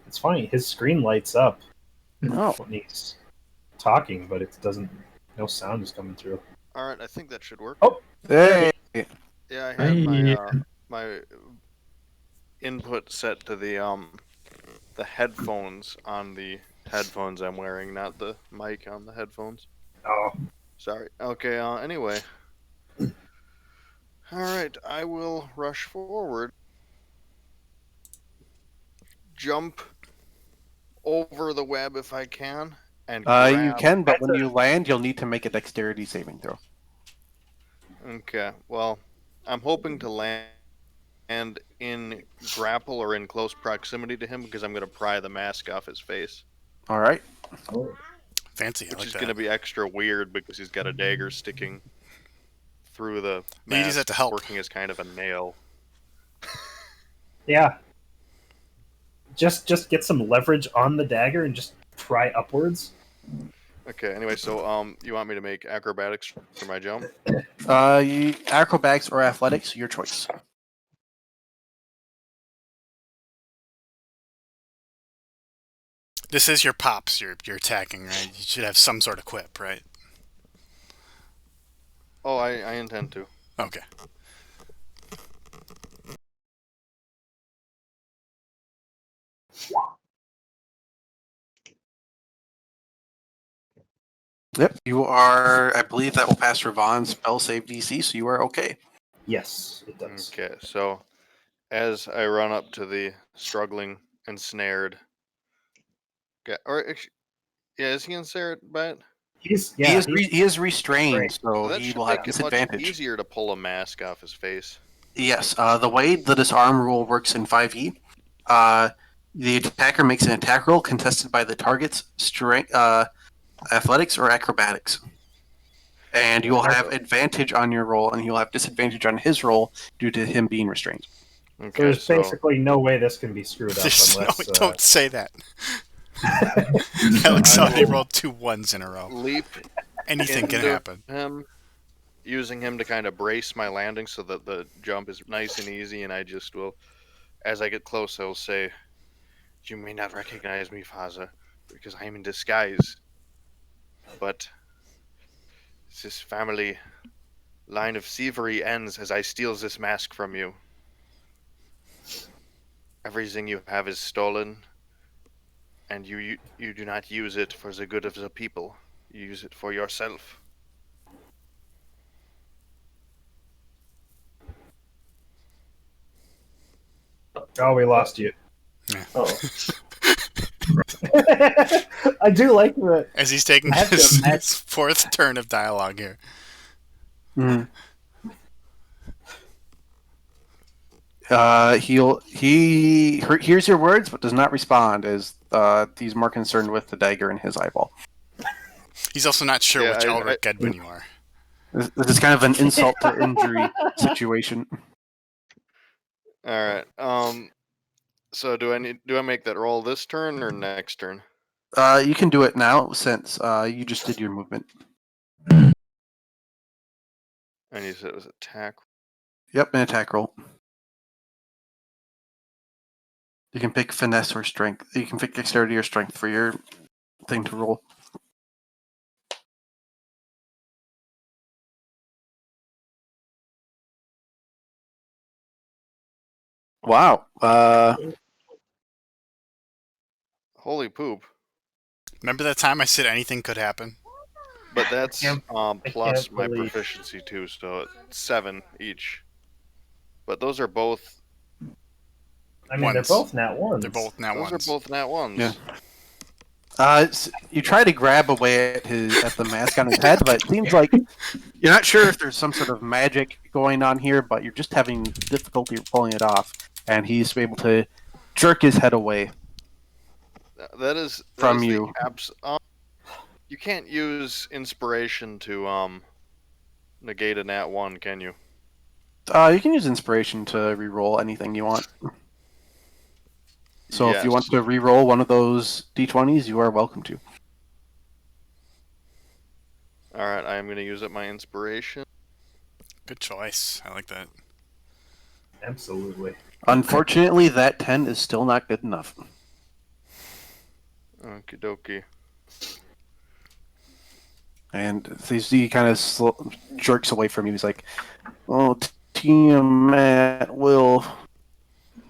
It's funny. His screen lights up Oh, when he's talking, but it doesn't. No sound is coming through. All right, I think that should work. Oh. hey! Yeah, I had my input set to the headphones on the headphones I'm wearing, not the mic on the headphones. Oh, Sorry. Okay. Anyway. All right, I will rush forward, jump over the web if I can, and You grab. can, but when you land, you'll need to make a dexterity saving throw. Okay. Well, I'm hoping to land in grapple or in close proximity to him because I'm going to pry the mask off his face, All right. Fancy. I which like is that. going to be extra weird because he's got a dagger sticking through the Maybe use that mask, to help. working as kind of a nail. yeah. Just get some leverage on the dagger and just pry upwards. Okay. Anyway, so you want me to make acrobatics for my jump? Acrobatics or athletics, your choice. This is your pops you're attacking, right? You should have some sort of quip, right? Oh, I intend to. Okay. Yep. You are, I believe that will pass Ravon's spell save DC, so you are okay. Yes, it does. Okay, so as I run up to the struggling, ensnared guy, yeah, is he ensnared by it? He is restrained, Right. so that he should will make have it much disadvantage. easier to pull a mask off his face. Yes, the way the disarm rule works in 5e, the attacker makes an attack roll contested by the target's strength, athletics, or acrobatics. And you'll have advantage on your roll, and he'll have disadvantage on his roll due to him being restrained. So Okay, there's basically no way this can be screwed up unless. Don't say that. Alex already rolled 2 1s in a row. leap Anything can into happen. him, using him to kind of brace my landing so that the jump is nice and easy, and I just will, as I get close, I will say, "You may not recognize me, Faza, because I am in disguise, but this family line of thievery ends as I steal this mask from you. Everything you have is stolen, and you do not use it for the good of the people. You use it for yourself." Oh, we lost you. Oh. I do like that. As he's taking I have to his imagine- 4th turn of dialogue here. Mm. He hears your words but does not respond, as he's more concerned with the dagger in his eyeball. He's also not sure Yeah, which I- Elric Gedwin you are. This is kind of an insult to injury situation. All right. So do I make that roll this turn or next turn? You can do it now since you just did your movement. And you said it was attack. Yep, an attack roll. You can pick finesse or strength. You can pick dexterity or strength for your thing to roll. Wow. Holy poop! Remember that time I said anything could happen? But that's plus can't my believe- proficiency too, so it's 7 each. But those are both. I mean, they're Ones. both nat ones. They're both now Those ones. are both nat ones. Yeah. You try to grab away at the mask on his head, but it seems like you're not sure if there's some sort of magic going on here, but you're just having difficulty pulling it off, and he's able to jerk his head away. That is From the you. You can't use inspiration to negate a nat 1, can you? You can use inspiration to re-roll anything you want. So if you want Yes. to re-roll one of those d20s, you are welcome to. All right, I am going to use up my inspiration. Good choice. I like that. Absolutely. Unfortunately, that 10 is still not good enough. Okie dokie. And he kind of jerks away from you. He's like, "Oh, Tiamat will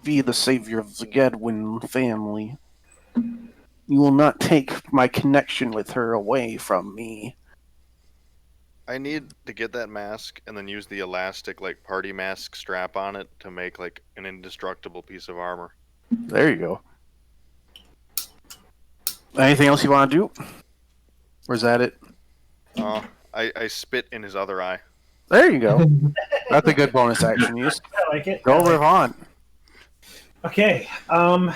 be the savior of the Gedwin family. You will not take my connection with her away from me." I need to get that mask and then use the elastic like party mask strap on it to make like an indestructible piece of armor. There you go. Anything else you want to do? Or is that it? I spit in his other eye. There you go. That's a good bonus action use. I like it. Go I like live on. Okay. I'm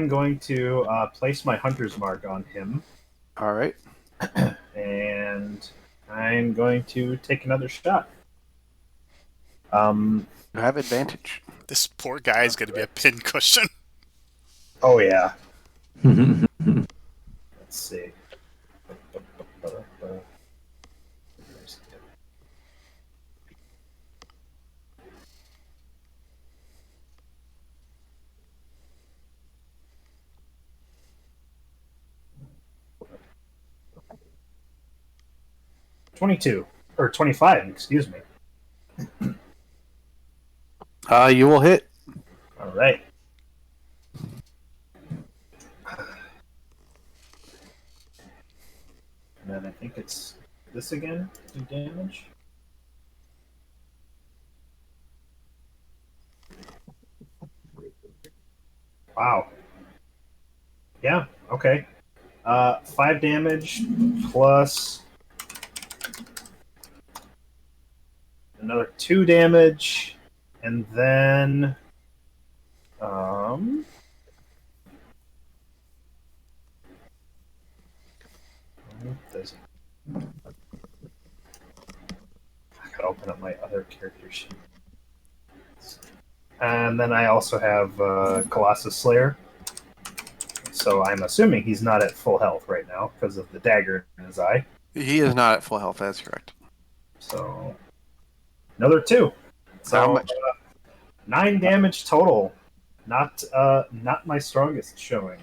going to place my hunter's mark on him, All right. and I'm going to take another shot. You have advantage. This poor guy is going to be a pincushion. Oh yeah. Let's see. 22 or 25, excuse me. You will hit. All right. And then I think it's this again. Do damage. Wow. Yeah. Okay. 5 damage plus another 2 damage, and then I gotta open up my other character sheet. And then I also have Colossus Slayer. So I'm assuming he's not at full health right now because of the dagger in his eye. He is not at full health. That's correct. So another 2. So How much? 9 damage total. Not my strongest showing.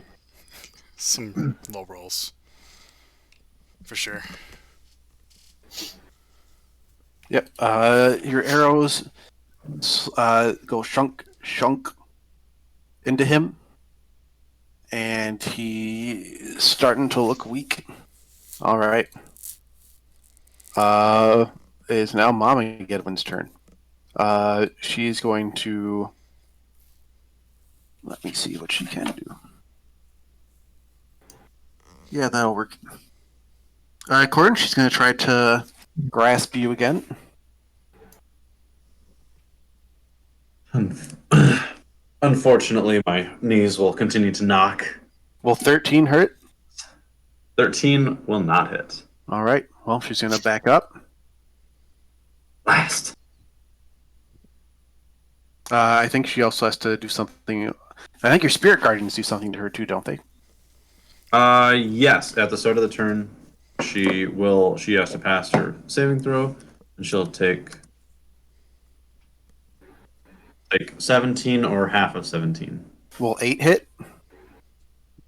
Some low rolls. For sure. Yep. Your arrows go shunk into him, and he's starting to look weak. All right. It is now Mama Gedwin's turn. She's going to. Let me see what she can do. Yeah, that'll work. All right, Corden, she's going to try to grasp you again. Unfortunately, my knees will continue to knock. Will 13 hurt? 13 will not hit. All right. Well, she's going to back up. Last. I think she also has to do something. I think your spirit guardians do something to her too, don't they? Yes. At the start of the turn, she has to pass her saving throw, and she'll take 17 or half of 17. Will 8 hit?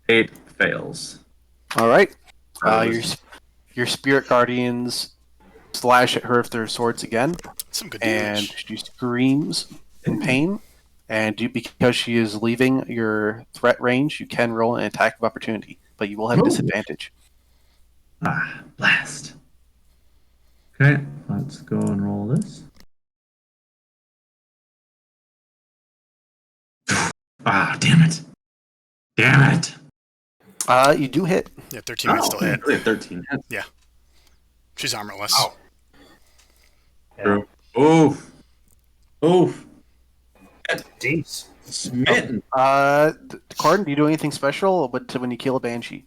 8 fails. All right. Your spirit guardians slash at her with their swords again, Some good and damage. she screams in pain. And because she is leaving your threat range, you can roll an attack of opportunity, but you will have disadvantage. Blast. Okay, let's go and roll this. Damn it. Damn it. You do hit. Yeah, 13 might still hit. Really 13 hits. She's armorless. Oh. True. Oof. Oof. Jeez. Smitten. Corden, do you do anything special when you kill a banshee?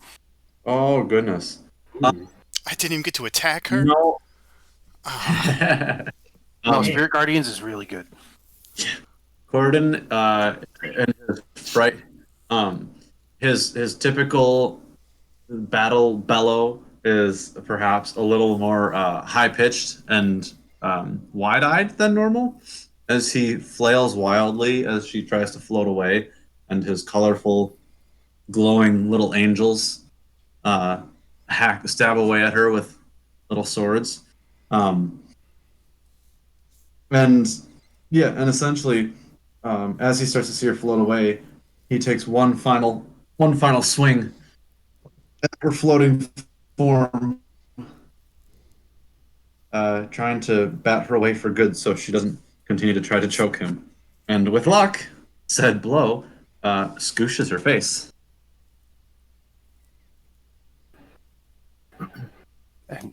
Oh, goodness. I didn't even get to attack her. No. No, Spirit Guardians is really good. Corden, and his fright, his typical battle bellow is perhaps a little more high pitched and wide eyed than normal, as he flails wildly as she tries to float away, and his colorful, glowing little angels stab away at her with little swords, and essentially. As he starts to see her float away, he takes one final swing at her floating form, trying to bat her away for good so she doesn't continue to try to choke him. And with luck, said blow scooshes her face. And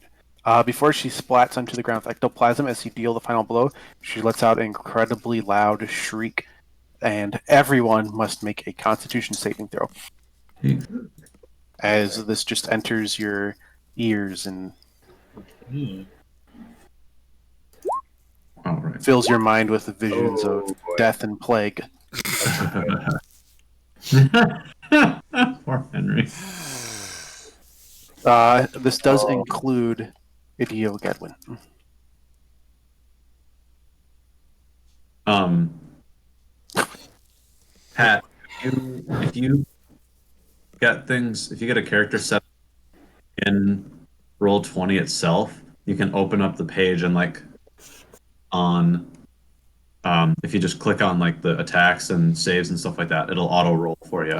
before she splats onto the ground with ectoplasm as you deal the final blow, she lets out an incredibly loud shriek, and everyone must make a Constitution saving throw. As this just enters your ears and All right. fills your mind with visions of death and plague. Poor Henry. This does include Idio Gedwin. Pat, if you get a character set in Roll20 itself, you can open up the page and if you just click on the attacks and saves and stuff like that, it'll auto roll for you.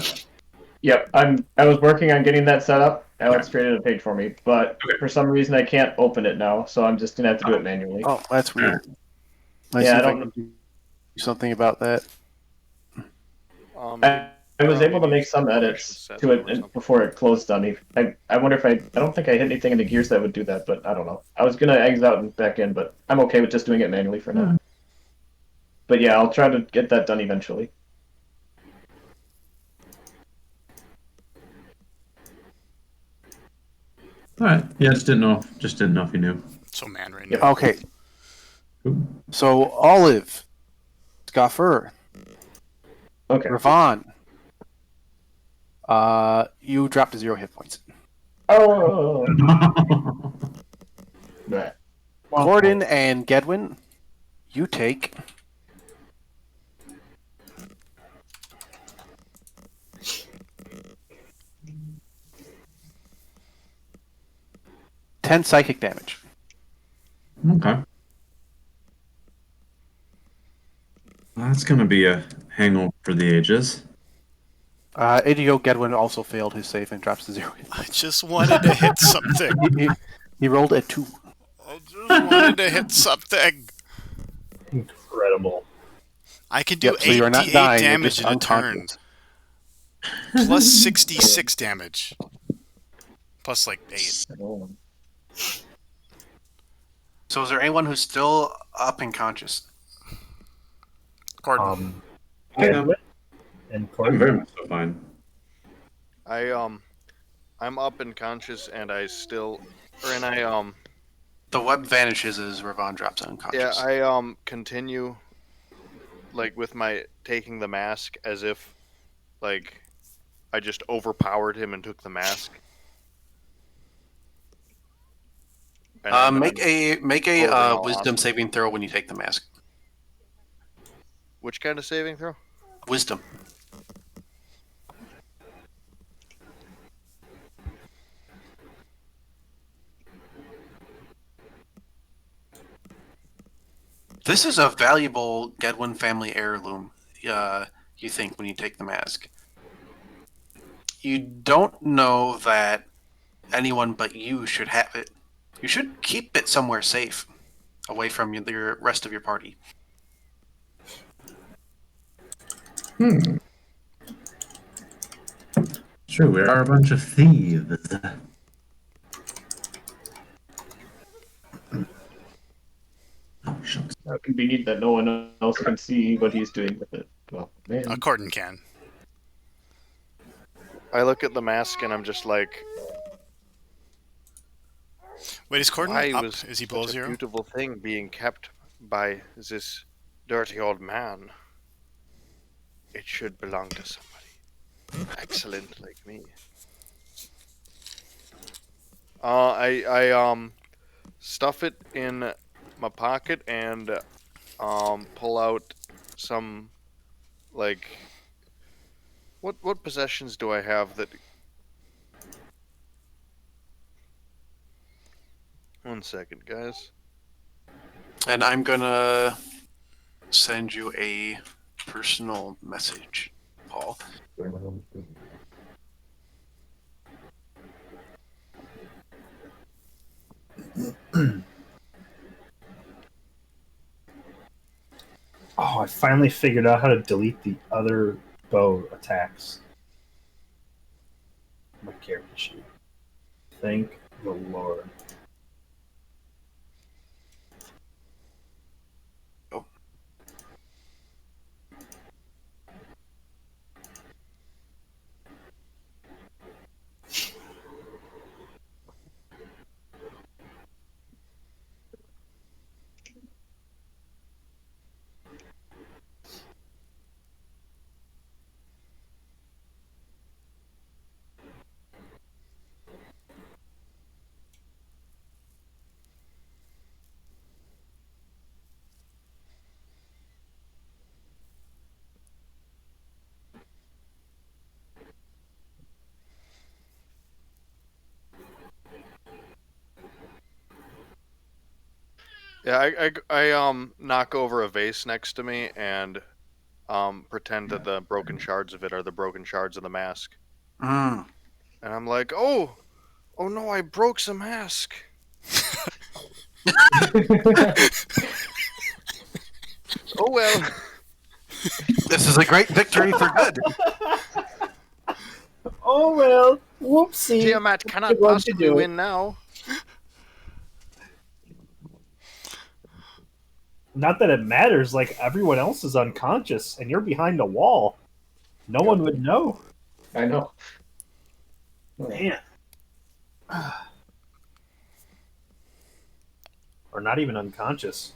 Yep, I was working on getting that set up. Alex created a page for me, but for some reason I can't open it now, so I'm just gonna have to do it manually. Oh, that's weird. Yeah, I don't do something about that. I I was able to maybe make some edits set to or it something. before it closed on me. I wonder if I don't think I hit anything in the gears that would do that, but I don't know. I was gonna exit out and back in, but I'm okay with just doing it manually for now. But yeah, I'll try to get that done eventually. All right. Yeah, just didn't know if you knew. So man right Yep. now. Okay. Ooh. So Olive, Scoffer, Okay. Ravon, you dropped to 0 hit points. Oh. Right. Gordon and Gedwin, you take 10 psychic damage. Okay. That's gonna be a hangover for the ages. Idio Gedwin also failed his save and drops to 0 hit I just wanted to hit something. He rolled a 2. I just wanted to hit something. Incredible. I can do Yep, so you're not 88 dying, you're damage just in a turn. unconscious. Plus 66 damage. Plus like 8. So is there anyone who's still up and conscious? Gordon. Yeah. And I'm very much so fine. I'm up and conscious, and I The web vanishes as Ravon drops yeah, unconscious. I continue like with my taking the mask as if like I just overpowered him and took the mask. And Make a holding all wisdom awesome. saving throw when you take the mask. Which kind of saving throw? Wisdom. This is a valuable Gedwin family heirloom, you think, when you take the mask. You don't know that anyone but you should have it. You should keep it somewhere safe, away from the rest of your party. True, we are a bunch of thieves. Oh, shucks. How convenient that no one else can see what he's doing with it. Well, man. Gordon can. I look at the mask and I'm just like, Wait, is Gordon why up? was Is he below such a 0? beautiful thing being kept by this dirty old man? It should belong to somebody excellent like me. I stuff it in my pocket and pull out some like what possessions do I have that? One second, guys. And I'm gonna send you a personal message, Paul. Oh, I finally figured out how to delete the other bow attacks. My character sheet. Thank the Lord. Yeah, I knock over a vase next to me and pretend that the broken shards of it are the broken shards of the mask. Mm. And I'm like, oh no, I broke the mask. Oh well. This is a great victory for good. Oh well, whoopsie. Tiamat cannot Good one to possibly do. win now. Not that it matters. Like everyone else is unconscious, and you're behind a wall. No one would know. I know. Man. Or not even unconscious.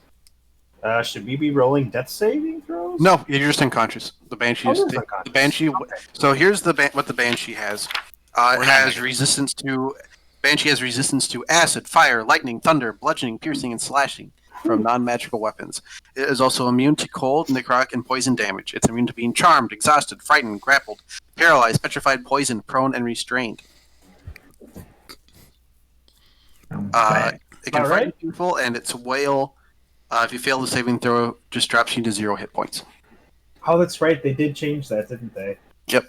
Should we be rolling death saving throws? No, you're just unconscious. The Banshee is Oh, it is the unconscious. Banshee. Okay. So here's what the Banshee has. It We're not has making- resistance to. Banshee has resistance to acid, fire, lightning, thunder, bludgeoning, piercing, and slashing from non-magical weapons. It is also immune to cold, necrotic, and poison damage. It's immune to being charmed, exhausted, frightened, grappled, paralyzed, petrified, poisoned, prone, and restrained. It can frighten people, and its wail. If you fail the saving throw, just drops you to 0 hit points. Oh, that's right. They did change that, didn't they? Yep.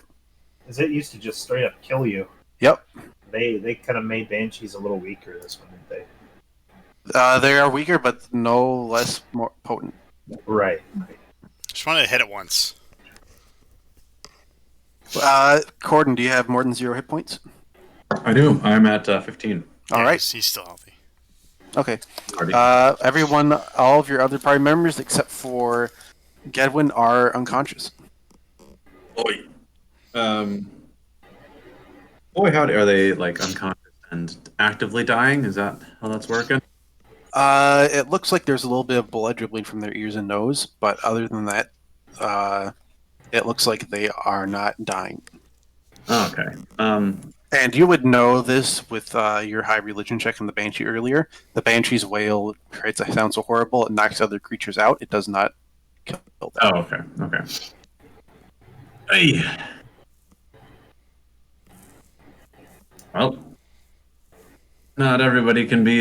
Because it used to just straight up kill you. Yep. They kind of made Banshees a little weaker this one, didn't they? They are weaker, but no less more potent. Right. Just wanted to hit it once. Corden, do you have more than 0 hit points? I do. I'm at 15. All Yeah, right. he's still healthy. Okay. Already. Everyone, all of your other party members except for Gedwin are unconscious. Boy. Boy, howdy. Are they like unconscious and actively dying? Is that how that's working? It looks like there's a little bit of blood dribbling from their ears and nose, but other than that, it looks like they are not dying. Oh, okay. And you would know this with your high religion check in the Banshee earlier. The Banshee's wail creates a sound so horrible it knocks other creatures out. It does not kill them. Oh, okay. Okay. Hey. Well, not everybody can be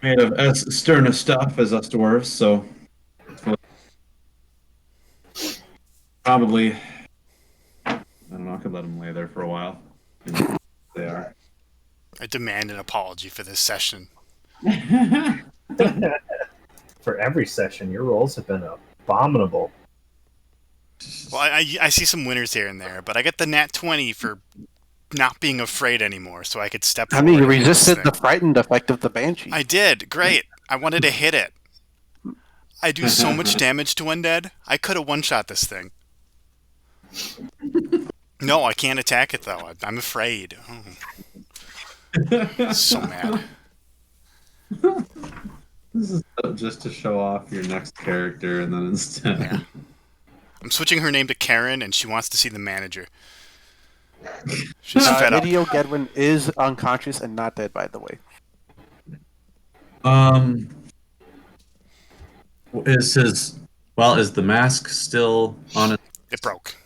made of as stern a stuff as us dwarves, so probably I don't know, I could let them lay there for a while. They are. I demand an apology for this session. For every session, your rolls have been abominable. Well, I see some winners here and there, but I get the nat 20 for not being afraid anymore, so I could step I forward. mean, you and hit this resisted thing. the frightened effect of the Banshee. I did. Great. I wanted to hit it. I do so much damage to undead. I could have one-shot this thing. No, I can't attack it, though. I'm afraid. Oh. So mad. This is just to show off your next character, and then instead. Yeah. I'm switching her name to Karen, and she wants to see the manager. She's fed up. Idio Gedwin is unconscious and not dead, by the way. Is the mask still on it? It broke.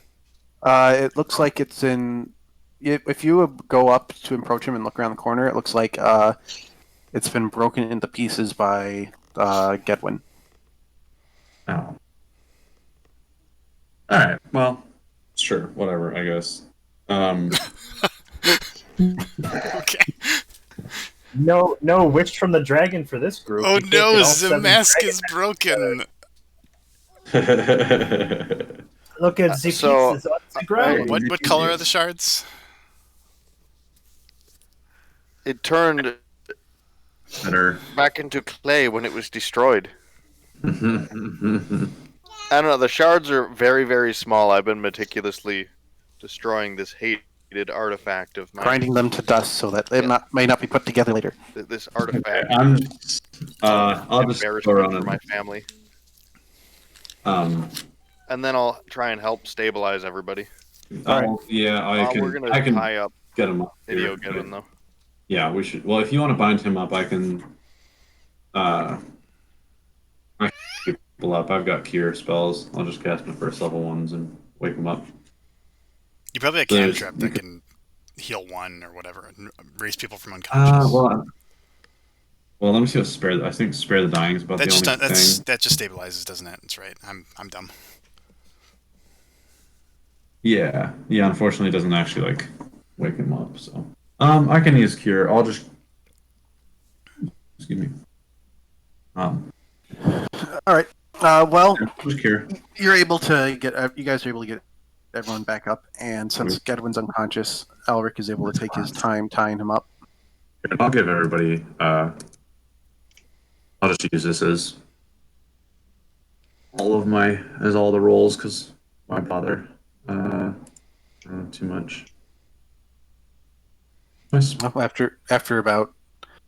It looks like it's in. If you go up to approach him and look around the corner, it looks like it's been broken into pieces by Gedwin. Oh. Alright, well, sure, whatever, I guess. Okay. No wish from the dragon for this group. Oh You can't get all no, the 7 mask dragon is broken. Look at the so, pieces on the ground. What color are the shards? It turned Better. back into clay when it was destroyed. Oh, I don't know. The shards are very, very small. I've been meticulously destroying this hated artifact of mine. Grinding them to dust so that they may not be put together later. This artifact. I'll just go Embarrassment around for and my family. And then I'll try and help stabilize everybody. Yeah, We're gonna I can tie up get him up. Video here, Gideon though. Yeah, we should. Well, if you want to bind him up, I can. I can keep people up. I've got cure spells. I'll just cast my first level ones and wake him up. You probably have a There's- cantrip that can heal one or whatever and raise people from unconscious. Well, let me see what spare. I think spare the dying is about that the just only thing. that just stabilizes, doesn't it? That's right. I'm dumb. Yeah. Unfortunately, it doesn't actually like wake him up. So, I can use cure. I'll just. Excuse me. All right. Well, Just cure. you're able to get. You guys are able to get everyone back up. And since Gedwin's unconscious, Elric is able to take his time tying him up. I'll give everybody. I'll just use this as all the rolls because why bother? Too much. Nice. Well, after about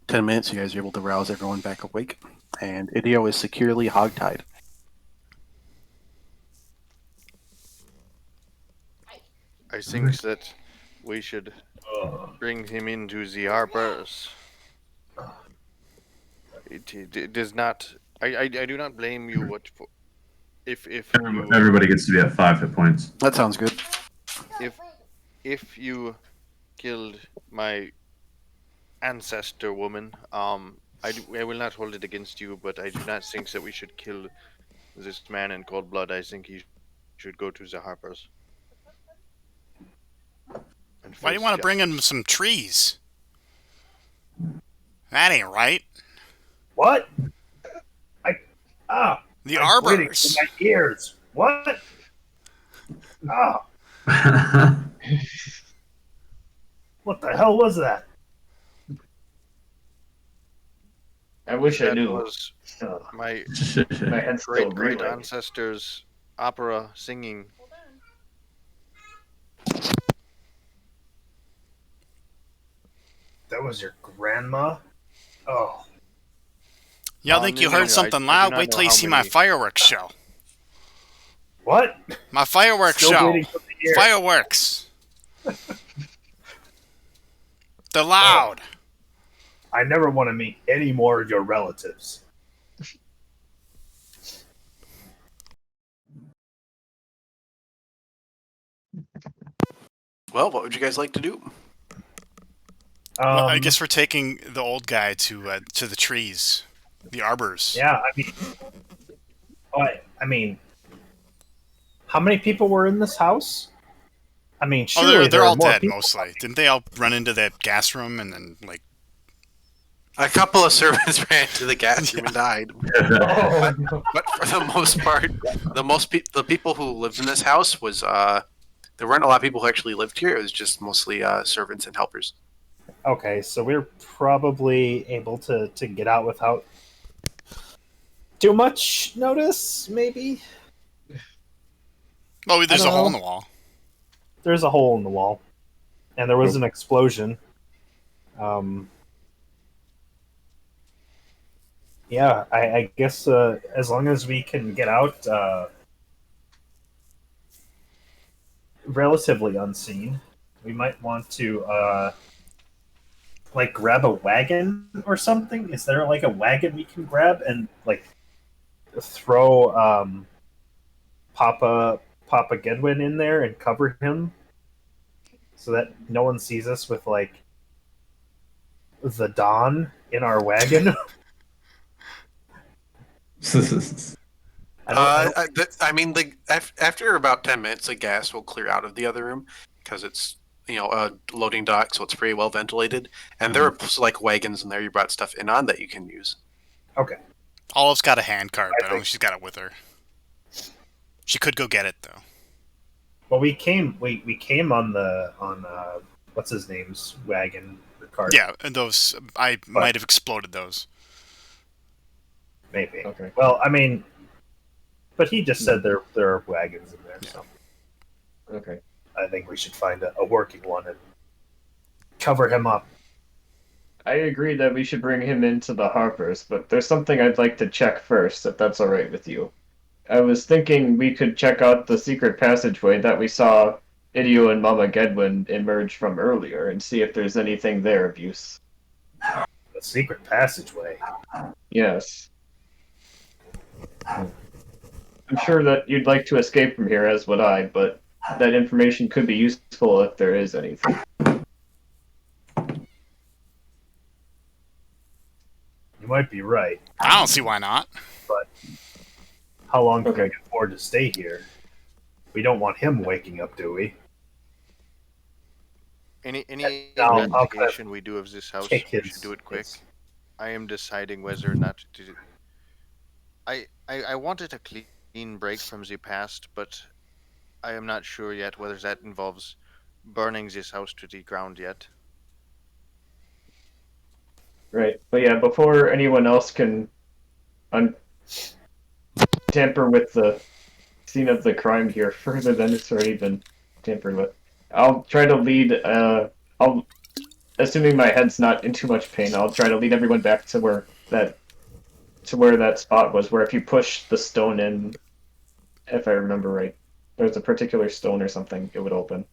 10 minutes, you guys are able to rouse everyone back awake, and Idio is securely hogtied. I think that we should bring him into the arbors. It does not. I do not blame you. If Everybody gets to be at 5 hit points. That sounds good. If you killed my ancestor woman, I will not hold it against you, but I do not think that we should kill this man in cold blood. I think he should go to the Harpers. Why do you want to bring in some trees? That ain't right. What? The I'm bleeding arbors. from my ears. What? What the hell was that? I wish I That knew. was my My head's still great reeling. ancestors' opera singing. That was your grandma? Oh. Y'all think you heard something loud? Wait till you see my fireworks show. What? My fireworks Still show. bleeding from the ear. Fireworks. They're loud. I never want to meet any more of your relatives. Well, what would you guys like to do? Well, I guess we're taking the old guy to the trees, the arbors. Yeah, I mean, how many people were in this house? I mean, surely they're there are all more dead people. mostly. Didn't they all run into that gas room and then like? A couple of servants ran to the gas room and died. Oh, no. But for the most part, the people who lived in this house was there weren't a lot of people who actually lived here. It was just mostly servants and helpers. Okay, so we're probably able to get out without too much notice, maybe? Oh, there's a don't hole know. in the wall. There's a hole in the wall, and there was Oh. an explosion. Yeah, I guess as long as we can get out relatively unseen, we might want to like grab a wagon or something. Is there like a wagon we can grab and like throw Papa Gedwin in there and cover him so that no one sees us with like the Don in our wagon? I mean, after about 10 minutes, the gas will clear out of the other room because it's a loading dock, so it's pretty well ventilated. And there are like wagons in there you brought stuff in on that you can use. Okay. Olive's got a hand cart, but I don't think she's got it with her. She could go get it though. Well, we came on what's his name's wagon or cart. Yeah, and those I might have exploded those. Maybe. Okay. Well, I mean, but he just said there are wagons in there, so Okay. I think we should find a working one and cover him up. I agree that we should bring him into the Harpers, but there's something I'd like to check first, if that's alright with you. I was thinking we could check out the secret passageway that we saw Idio and Mama Gedwin emerge from earlier and see if there's anything there of use. The secret passageway. Yes. I'm sure that you'd like to escape from here, as would I, but that information could be useful if there is anything. You might be right. I don't see why not. But how long can Okay. we afford to stay here? We don't want him waking up, do we? Any I'll investigation we do of this house, we kick his- should do it quick. his- I am deciding whether or not to. I wanted a clean break from the past, but I am not sure yet whether that involves burning this house to the ground yet. Right. But yeah, before anyone else can tamper with the scene of the crime here further than it's already been tampered with, I'll try to lead. I'll, assuming my head's not in too much pain, I'll try to lead everyone back to where that spot was. Where if you push the stone in, if I remember right, there's a particular stone or something, it would open.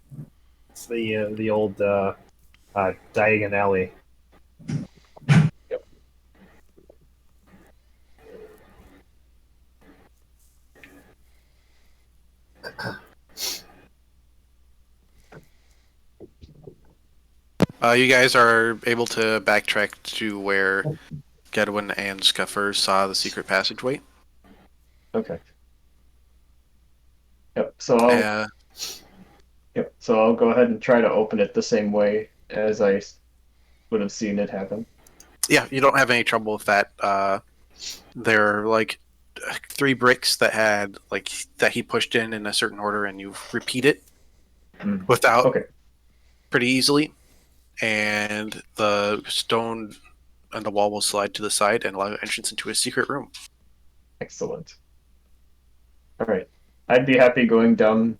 It's the old Diagon Alley. Yep. You guys are able to backtrack to where Gedwin and Scuffer saw the secret passageway. Okay. Yep. So I'll go ahead and try to open it the same way as I would have seen it happen. Yeah, you don't have any trouble with that. There are like 3 bricks that he pushed in a certain order, and you repeat it without pretty easily, and the stone and the wall will slide to the side and allow entrance into a secret room. Excellent. All right, I'd be happy going down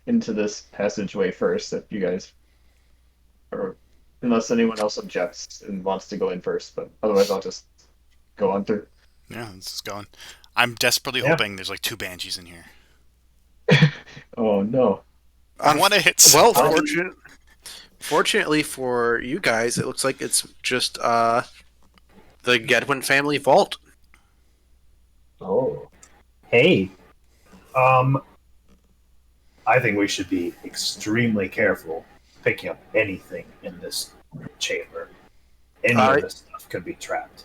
into this passageway first if you guys, or unless anyone else objects and wants to go in first, but otherwise I'll just go on through. Yeah, this is going. I'm desperately hoping there's like 2 banshees in here. Oh no. I want to hit. Well, fortunately for you guys, it looks like it's just the Gedwin family vault. Oh. Hey, I think we should be extremely careful picking up anything in this chamber. Any of this stuff could be trapped.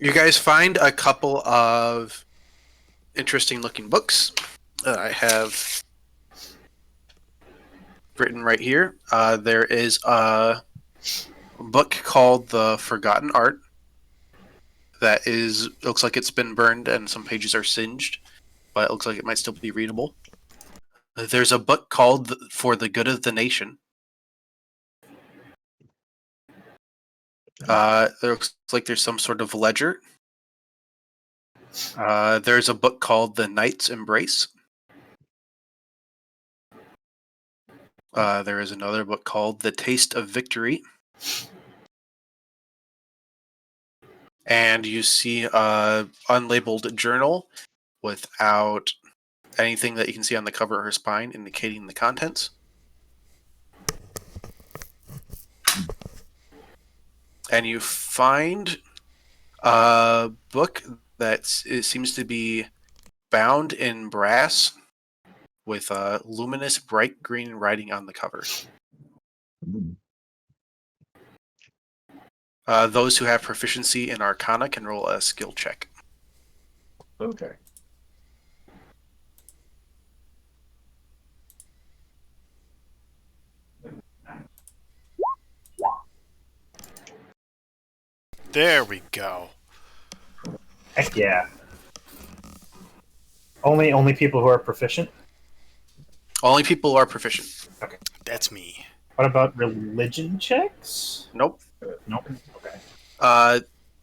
You guys find a couple of interesting looking books that I have written right here. There is a book called The Forgotten Art that looks like it's been burned and some pages are singed, but it looks like it might still be readable. There's a book called For the Good of the Nation. There looks like there's some sort of ledger. There's a book called The Knight's Embrace. There is another book called The Taste of Victory. And you see an unlabeled journal without anything that you can see on the cover or her spine indicating the contents. And you find a book that seems to be bound in brass with luminous bright green writing on the cover. Those who have proficiency in Arcana can roll a skill check. Okay. There we go. Heck yeah. Only people who are proficient? Only people who are proficient. Okay. That's me. What about religion checks? Nope. Nope. Okay.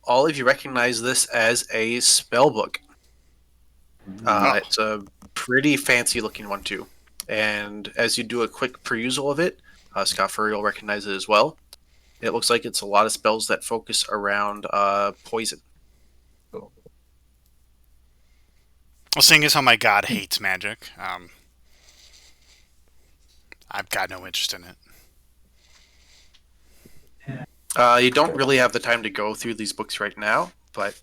All of you recognize this as a spell book. It's a pretty fancy looking one too. And as you do a quick perusal of it, Scott Furry will recognize it as well. It looks like it's a lot of spells that focus around poison. Well, seeing as how my god hates magic, I've got no interest in it. You don't really have the time to go through these books right now, but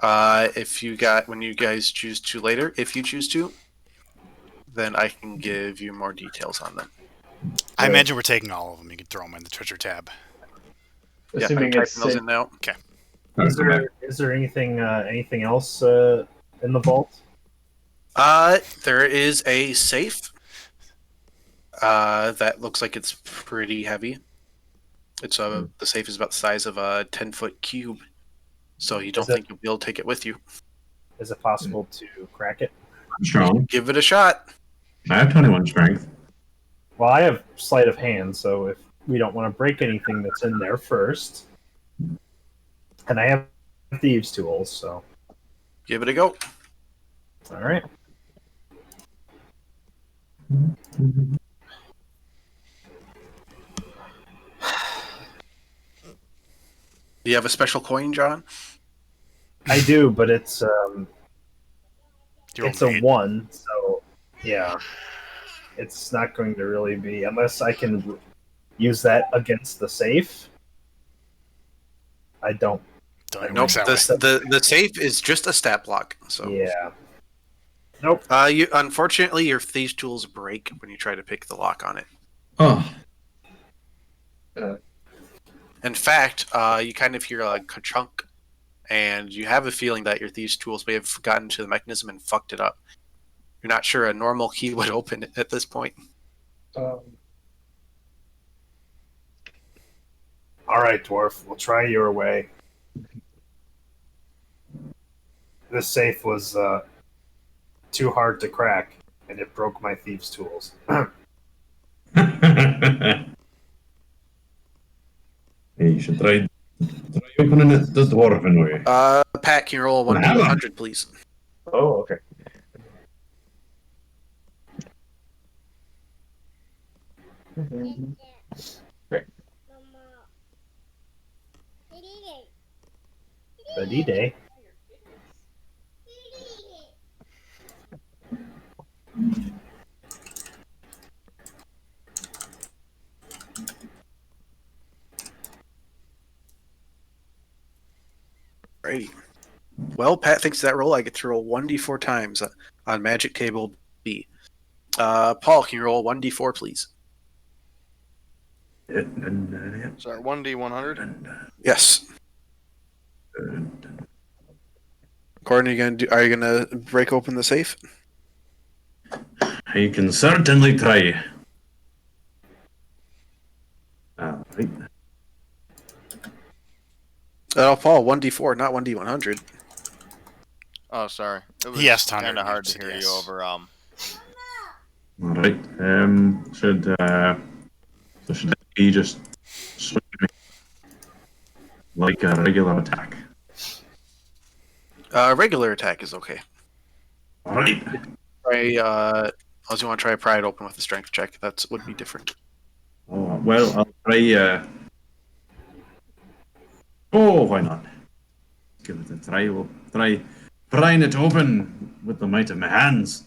when you guys choose to later, if you choose to, then I can give you more details on them. I imagine we're taking all of them. You can throw them in the treasure tab. Assuming I'm it's typing those in now. Okay. Is there anything else in the vault? There is a safe that looks like it's pretty heavy. It's the safe is about the size of a 10-foot cube, so you don't think you'll be able to take it with you. Is it possible to crack it? Strong. Give it a shot. I have 21 strength. Well, I have sleight of hand, so if we don't want to break anything that's in there first, and I have thieves' tools, so Give it a go. all right. Do you have a special coin, John? I do, but it's Your it's old a maid. 1, so yeah, it's not going to really be unless I can use that against the safe. I don't. Don't even Nope. work that way. The safe is just a stat block. So Yeah. Nope. you unfortunately your thieves' tools break when you try to pick the lock on it. Oh, In fact, you kind of hear a ka-chunk, and you have a feeling that your thieves' tools may have gotten to the mechanism and fucked it up. You're not sure a normal key would open it at this point. All right, dwarf. We'll try your way. This safe was too hard to crack, and it broke my thieves' tools. you should try opening it the dwarven way. Pat, can you roll a 1d100, please? Oh, okay. Great. The D-Day. Alrighty. Well, Pat thinks that roll I get to roll 1d4 times on Magic Table B. Paul, can you roll 1d4, please? Sorry, 1d100. Yes. Gordon, are you gonna break open the safe? I can certainly try. Right. Paul, 1d4, not 1d100. Oh, sorry. It was He asked Hunter, kind of and he hard to said hear yes. you over. All right. Should he just swing me like a regular attack? Regular attack is okay. All right. Unless you want to try a pried open with a strength check, that would be different. Oh, well, I'll try. Oh, why not? Give it a try. We'll try prying it open with the might of my hands.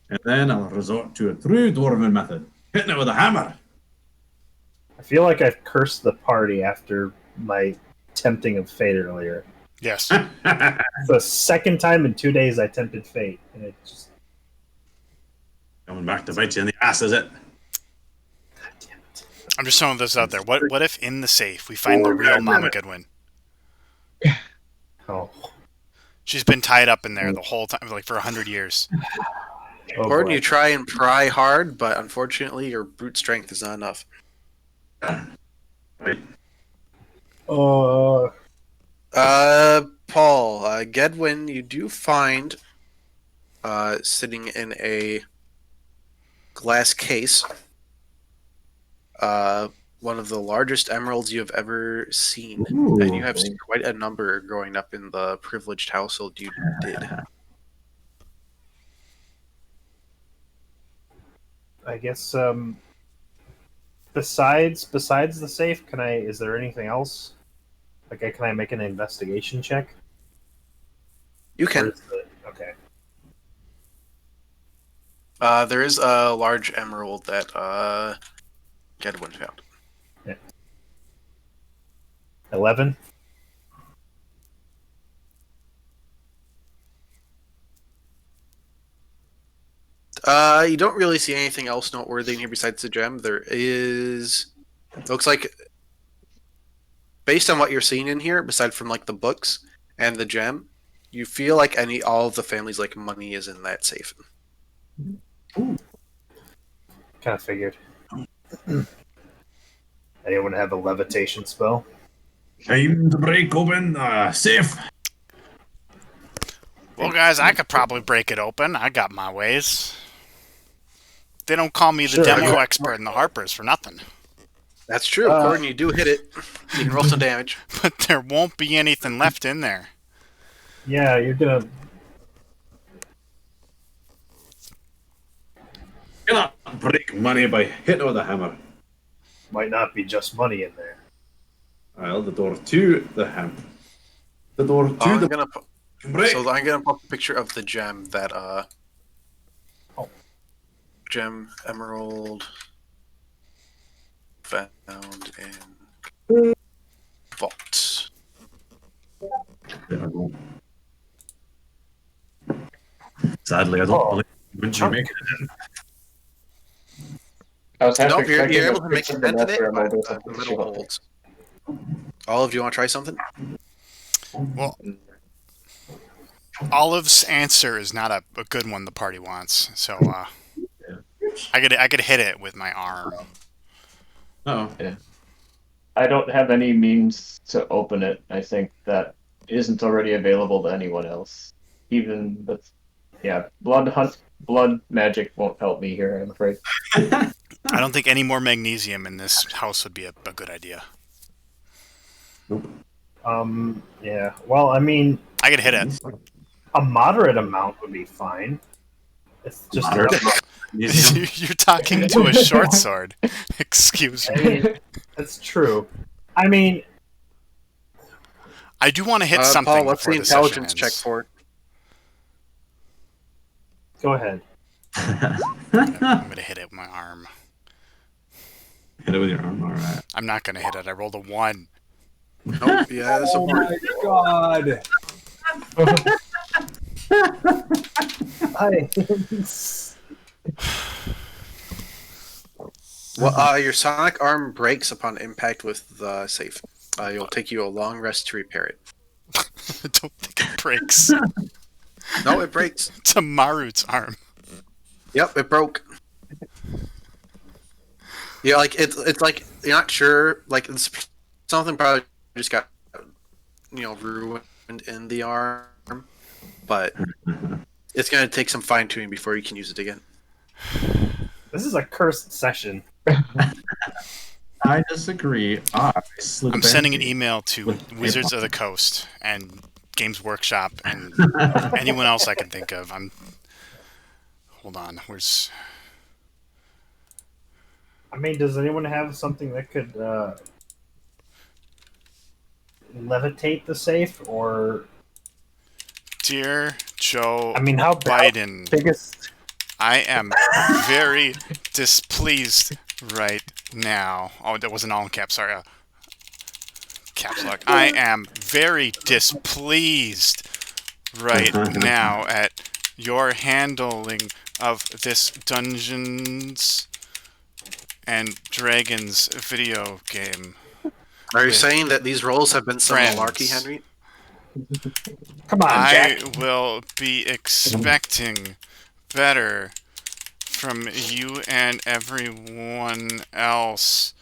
And then I'll resort to a true dwarven method, hitting it with a hammer. I feel like I've cursed the party after my tempting of fate earlier. Yes. It's the second time in 2 days I tempted fate, and it just... Coming back to bite you in the ass, is it? God damn it. I'm just throwing this out there. What if in the safe we find the real Mama Goodwin? Oh. She's been tied up in there the whole time, like for 100 years. Oh, Gordon, boy. you try and pry hard, but unfortunately your brute strength is not enough. Right. Oh. Paul, Gedwin, you do find sitting in a glass case one of the largest emeralds you have ever seen. And you have seen quite a number growing up in the privileged household you did. I guess besides the safe, is there anything else? Like, can I make an investigation check? You Or can. is it- okay. There is a large emerald that Gedwin found. 11. You don't really see anything else noteworthy in here besides the gem. There is, looks like, based on what you're seeing in here, aside from like the books and the gem, you feel like all of the family's like money is in that safe. Kind of figured. Anyone have a levitation spell? Time to break open the safe. Well, guys, I could probably break it open. I got my ways. They don't call me the Sure. demo expert in the Harpers for nothing. That's true. Gordon, you do hit it. You can roll some damage. But there won't be anything left in there. Yeah, you're gonna. Cannot break money by hitting with a hammer. Might not be just money in there. Well, the door to the hammer. The door to I'm the gonna break. So I'm gonna post a picture of the gem that gem emerald found in vault. Sadly, I don't Oh. believe when you make it. I was half Nope, you're expecting able a to make picture it of the into Nether it, but Emerald or the something little short. holds. All of you want to try something? Well, Olive's answer is not a good one the party wants, so I could hit it with my arm. Oh, I don't have any means to open it. I think that isn't already available to anyone else. Even with, blood magic won't help me here, I'm afraid. I don't think any more magnesium in this house would be a good idea. Yeah. Well, I mean, I could hit it. a moderate amount would be fine. It's just Moderate? enough. You're talking to a short sword. Excuse I me. mean, that's true. I mean, I do want to hit something Paul, what's before the the session intelligence check ends. for it? go ahead. I'm gonna hit it with my arm. Hit it with your arm, alright. I'm not gonna hit it. I rolled a 1. Nope. Yeah, that's a one. God! Hi. Well, your sonic arm breaks upon impact with the safe. It'll take you a long rest to repair it. I don't think it breaks. No, it breaks. It's a Marut's arm. Yep, it broke. Yeah, like it's like you're not sure. Like it's something probably just got ruined in the arm, but it's gonna take some fine tuning before you can use it again. This is a cursed session. I disagree. I'm sending an email to Wizards of the Coast and Games Workshop and anyone else I can think of. Hold on. Where's... I mean, does anyone have something that could levitate the safe, or? Dear Joe I mean, how Biden, biggest? I am very displeased right now. Oh, that wasn't all in caps. Sorry. Caps lock. I am very displeased right now at your handling of this Dungeons and Dragons video game. Are you With saying that these roles have been some friends. malarkey, Henry? Come on, I Jack. will be expecting better from you and everyone else.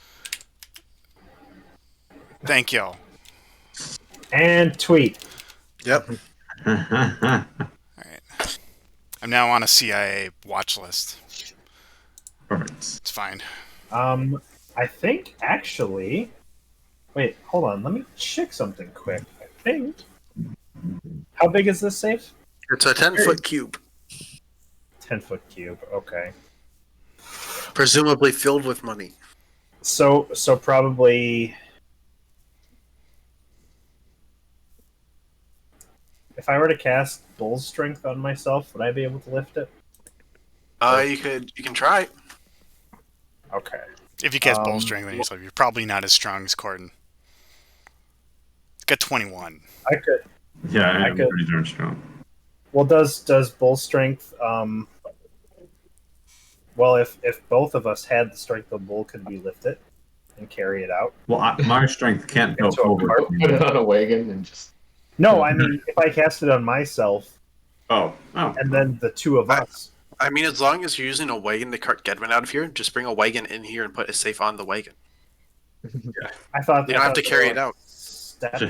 Thank you. And tweet. Yep. Alright. I'm now on a CIA watch list. Perfect. It's fine. I think actually. Wait, hold on. Let me check something quick. I think. How big is this safe? It's a 10-foot cube, 10-foot cube. Okay. presumably filled with money. So probably. If I were to cast Bull's Strength on myself, would I be able to lift it? You can try. Okay. If you cast Bull Strength on yourself, you're probably not as strong as Corden. It's got 21. I could. Yeah, I I'm could- pretty darn strong. Well, does Bull Strength? Well, if both of us had the strength of Bull, could we lift it and carry it out? Well, my strength can't go Into a over. cart? Put it on a wagon and just. No, I mean if I cast it on myself Oh. and then the two of us. I mean, as long as you're using a wagon to cart Gedwin out of here, just bring a wagon in here and put a safe on the wagon. I thought You don't have to carry it out. Steps.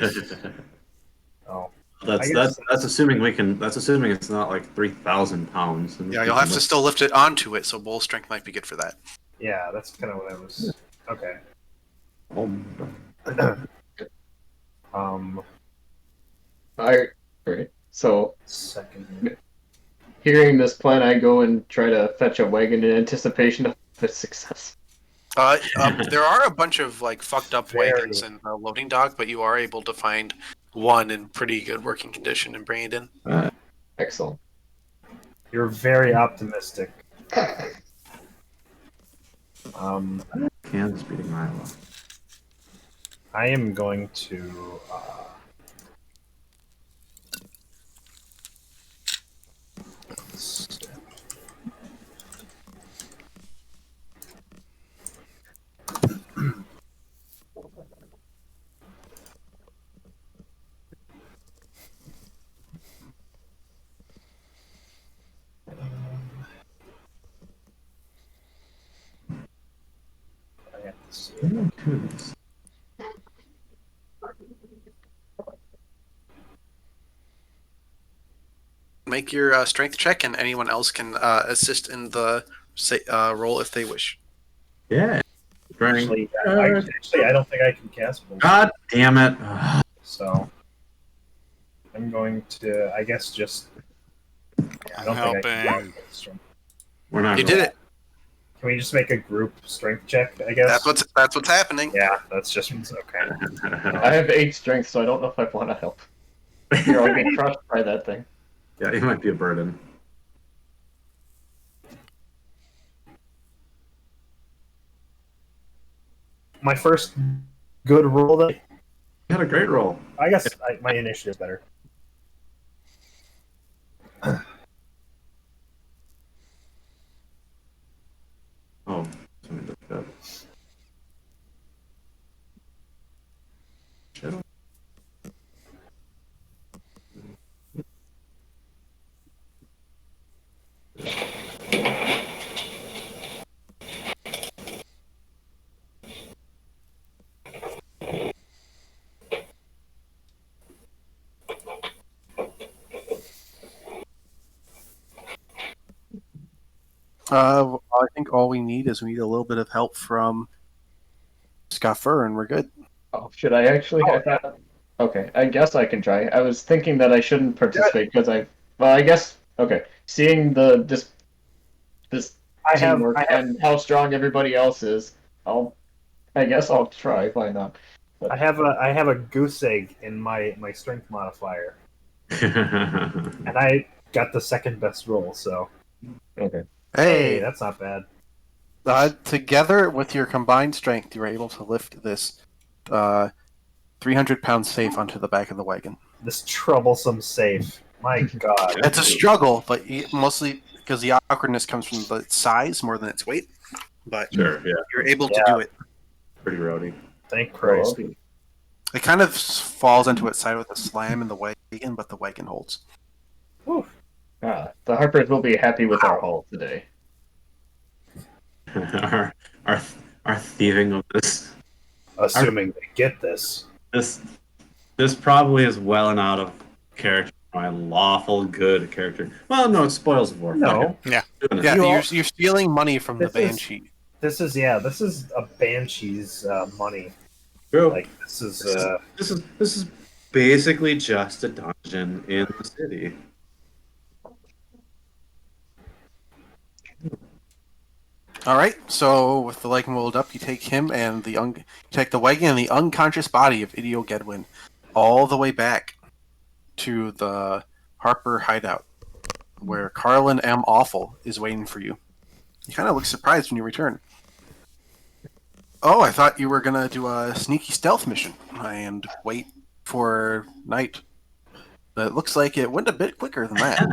Oh, That's I guess that's assuming we can. That's assuming it's not like 3,000 pounds. And Yeah, we you'll can have to lift- still lift it onto it, so bull strength might be good for that. Yeah, that's kind of what I was. Okay. Um, Alright. So, second. hearing this plan, I go and try to fetch a wagon in anticipation of its success. There are a bunch of like fucked up Very. wagons in the loading dock, but you are able to find one in pretty good working condition and bring it in. Excellent. You're very optimistic. Kansas beating Iowa. I am going to. I have to see. Make your strength check, and anyone else can assist in the roll if they wish. Yeah. Actually, I don't think I can cast bullshit. God damn it! So I'm going to, I guess, just. I don't think I can. We're not. You did it. Can we just make a group strength check? I guess. That's what's happening. Yeah, that's just okay. I have 8 strength, so I don't know if I want to help. Here, I'll get crushed by that thing. Yeah, he might be a burden. My first good roll. That You had a great roll. I guess my initiative is better. Oh, something to look up. Shit. I think all we need is a little bit of help from Scuffer, and we're good. Oh, should I actually? I thought. Okay, I guess I can try. I was thinking that I shouldn't participate because I. Well, I guess. Okay, seeing this teamwork and how strong everybody else is, I guess I'll try. Why not? But I have a goose egg in my strength modifier, and I got the second best roll. So okay. hey, that's not bad. Together with your combined strength, you were able to lift this 300-pound safe onto the back of the wagon. This troublesome safe. My God. It's a struggle, but mostly because the awkwardness comes from the size more than its weight. But Sure, yeah. you're able to do it. Pretty rowdy. Thank Christ. It kind of falls into its side with a slam in the wagon, but the wagon holds. Whew. The Harpers will be happy with our haul today. our thieving of this. Assuming they get this. This probably is well and out of character. My lawful good character. Well, no, it spoils the war. No. Yeah. Yeah, you're stealing money from the This is- Banshee. This is a Banshee's money. True. Like this is This is basically just a dungeon in the city. All right. So with the wagon rolled up, you take him and you take the wagon and the unconscious body of Idio Gedwin all the way back to the Harper hideout, where Carlin M. Awful is waiting for you. You kind of look surprised when you return. Oh, I thought you were gonna do a sneaky stealth mission and wait for night. But it looks like it went a bit quicker than that.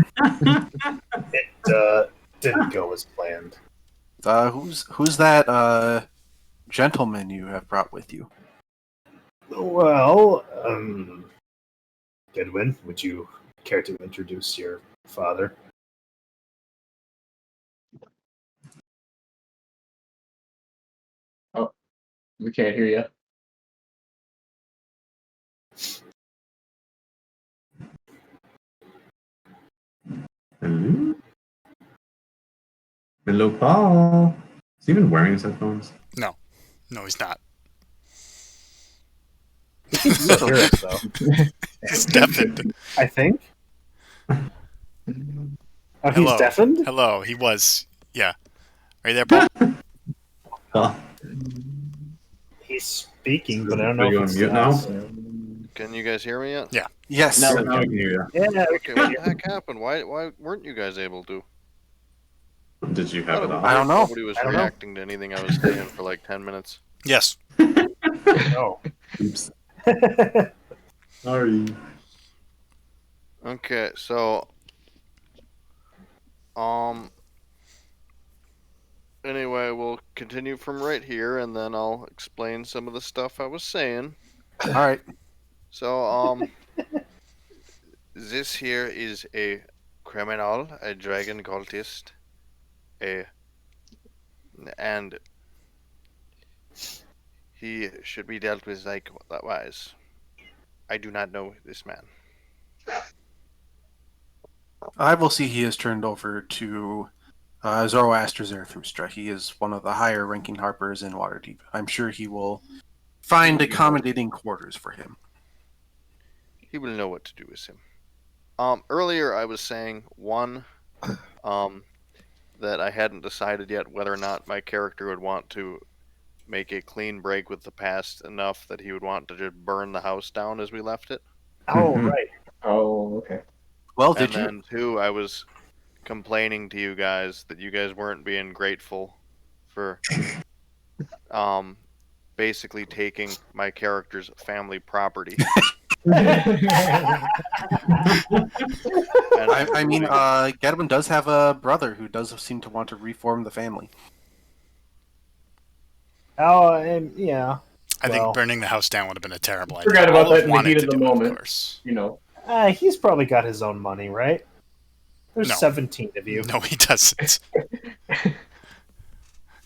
it didn't go as planned. Who's that gentleman you have brought with you? Well, Gedwin, would you care to introduce your father? Oh, we can't hear you. Hello? Hello, Paul. Is he even wearing his headphones? No, he's not. He's still here, though. He's deafened. I think. Oh, he's Hello. deafened? Hello, he was. Yeah. Are you there, Paul? Oh, He's speaking, but I don't know Are you if on it's mute now? Can you guys hear me yet? Yes. now we can hear you. Yeah, Okay, what the heck happened? Why weren't you guys able to? Did you have it I on? don't know. Nobody was I don't know. reacting to anything I was saying for like 10 minutes. Yes. no. Oops. Sorry. Okay, so anyway, we'll continue from right here and then I'll explain some of the stuff I was saying. All right. So this here is a criminal, a dragon cultist, and he should be dealt with like that wise. I do not know this man. I will see he is turned over to Zoroaster Zarathustra. He is one of the higher ranking harpers in Waterdeep. I'm sure he will find accommodating quarters for him. He will know what to do with him. Earlier I was saying that I hadn't decided yet whether or not my character would want to make a clean break with the past enough that he would want to just burn the house down as we left it. Oh, Mhm. right. Oh, okay. Well, And did you? then two, I was complaining to you guys that you guys weren't being grateful for basically taking my character's family property. And I mean, Gedwin does have a brother who does seem to want to reform the family. Oh, and yeah. I Well- think burning the house down would have been a terrible idea. Forgot about Olive that in the wanted heat of to the do it, moment. Of course. You know. He's probably got his own money, right? There's No. 17 of you. No, he doesn't.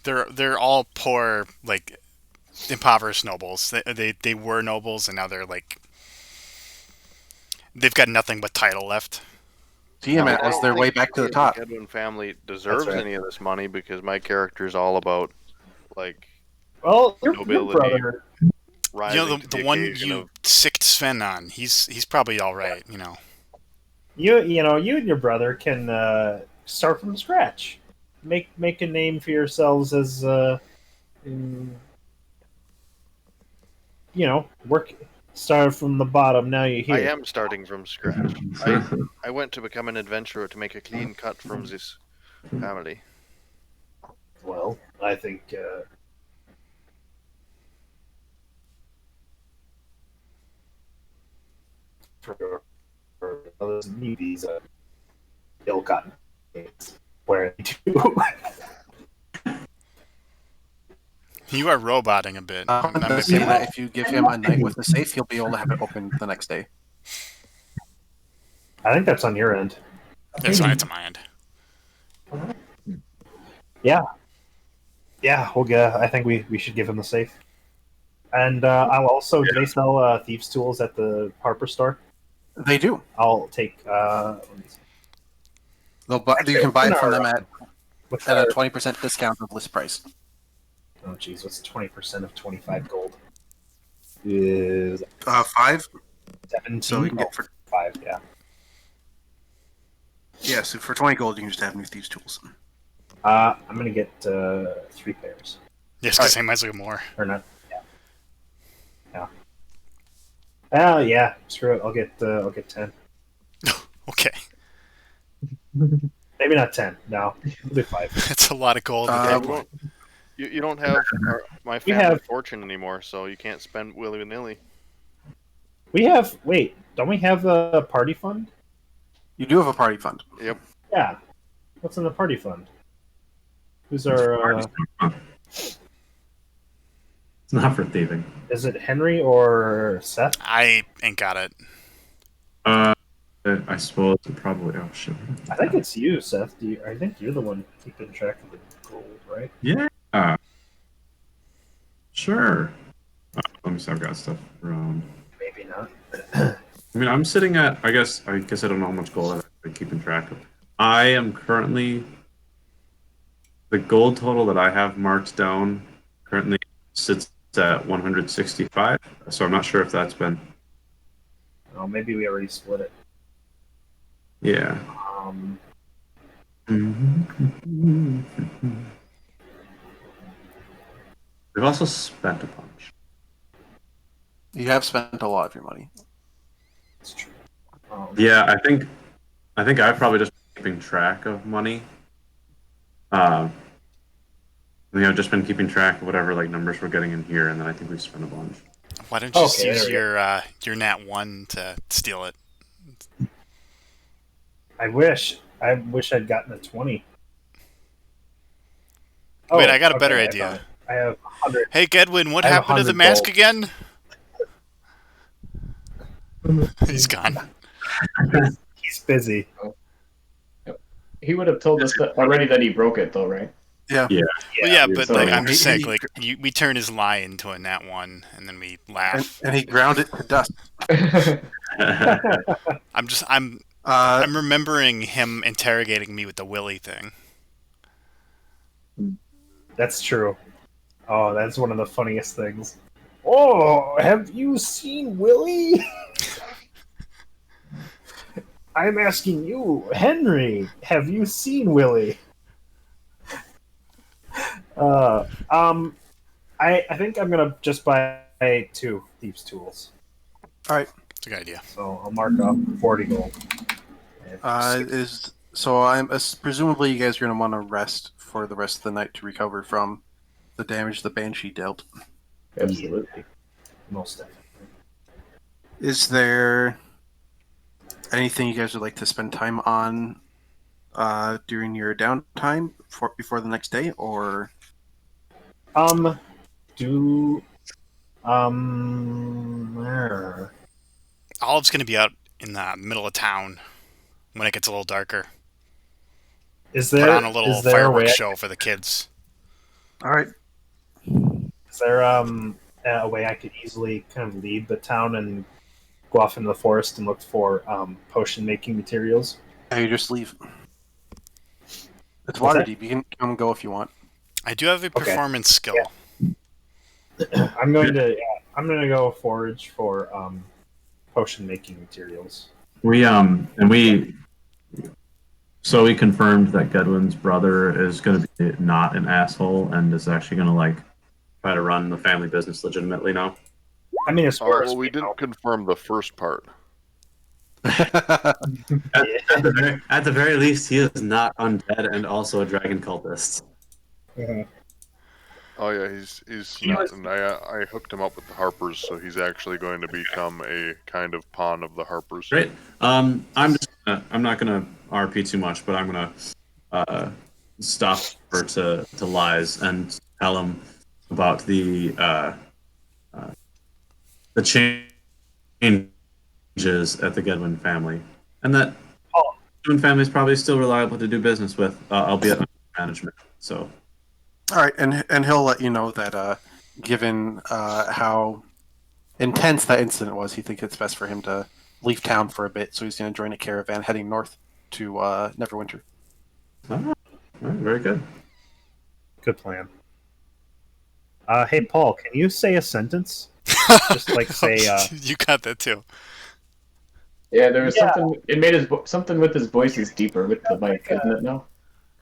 They're all poor, like impoverished nobles. They were nobles, and now they're like they've got nothing but title left. Tiamat I was don't their think way back to the top. The Edwin family deserves right. any of this money because my character is all about like Well, your Nobility. brother. rising You know to the one occasion you of- sicked Sven on. He's probably all right. You know. You and your brother can start from scratch. Make a name for yourselves as work. Start from the bottom. Now you're here. I am starting from scratch. I went to become an adventurer to make a clean cut from this family. Well, I think. For others than you, these ill-gotten things. Where they do. You are roboting a bit. I'm That might guessing be- that if you give him a night with the safe, he'll be able to have it open the next day. I think that's on your end. It's fine. It's on my end. Yeah, we'll get. I think we should give him the safe. And I'll also. Do they sell thieves' tools at the Harper store? They do. I'll take. Let me see. You can buy it from them at What's a that? 20% discount of list price. Oh, jeez, what's 20% of 25 gold? Is 5. 17. So you can get for 5. Yeah. so for 20 gold, you can just have new thieves' tools. I'm gonna get 3 pairs. Yes, because I might as well get more. Or not? Yeah. Oh yeah. Screw it. I'll get 10. Okay, Maybe not 10. No, I'll do 5. that's a lot of gold. Uh, at that point. You don't have my We family have- fortune anymore, so you can't spend willy-nilly. We have. Wait, don't we have a party fund? You do have a party fund. Yeah. What's in the party fund? Who's our? It's not for thieving. Is it Henry or Seth? I ain't got it. I suppose it probably. Oh shit. I think it's you, Seth. I think you're the one keeping track of the gold, right? Yeah. Sure. Let me see. I've got stuff around. Maybe not. I mean, I'm sitting at. I guess I don't know how much gold I've been keeping track of. I am currently the gold total that I have marked down currently sits at 165. So I'm not sure if that's been. Oh, maybe we already split it. Yeah. We've also spent a bunch. You have spent a lot of your money. It's true. Yeah, I think I've probably just been keeping track of money. I think I've just been keeping track of whatever like numbers we're getting in here, and then I think we've spent a bunch. Why don't you just Okay, use there your Nat 1 to steal it? I wish I'd gotten a 20. Wait, I got a okay, better idea. I have 100. Hey, Gedwin, what I have happened to the 100 mask gold. again? He's gone. He's busy. He would have told us already that he broke it, though, right? Yeah. Yeah. Well, yeah, but so- like, I'm just saying, He- like, we turn his lie into a Nat 1, and then we laugh. And he ground it to dust. I'm remembering him interrogating me with the Willy thing. That's true. Oh, that's one of the funniest things. Oh, have you seen Willie? I'm asking you, Henry. Have you seen Willie? I think I'm gonna just buy 2 thieves' tools. It's a good idea. So I'll mark up 40 gold. Presumably you guys are going to want to rest for the rest of the night to recover from the damage the Banshee dealt. Absolutely. Most definitely. Is there anything you guys would like to spend time on during your downtime before the next day, or where? Olive's going to be out in the middle of town when it gets a little darker. Is Put there on a little is there a way? fireworks show for the kids. all right? Is there a way I could easily kind of leave the town and go off into the forest and look for potion making materials? You just leave. It's What's water that? deep. You can come and go if you want. I do have a Okay. performance skill. Yeah. I'm going to go forage for potion making materials. We confirmed that Gedwin's brother is going to be not an asshole and is actually going to like try to run the family business legitimately now. I mean, as far as Well, we didn't confirm the first part. At the very least, he is not undead and also a dragon cultist. Oh yeah, he's not, and I hooked him up with the Harpers, so he's actually going to become a kind of pawn of the Harpers. Great. I'm not gonna RP too much, but I'm gonna stop her to Lies and tell him about the changes at the Gedwin family, and that Gedwin family is probably still reliable to do business with, albeit under management. So. All right, and he'll let you know that given how intense that incident was, he thinks it's best for him to leave town for a bit. So he's going to join a caravan heading north to Neverwinter. All right, very good. Good plan. Hey, Paul, can you say a sentence? Just like say. You got that too. Yeah, there was something. It made something with his voice is deeper with the mic, isn't it? No,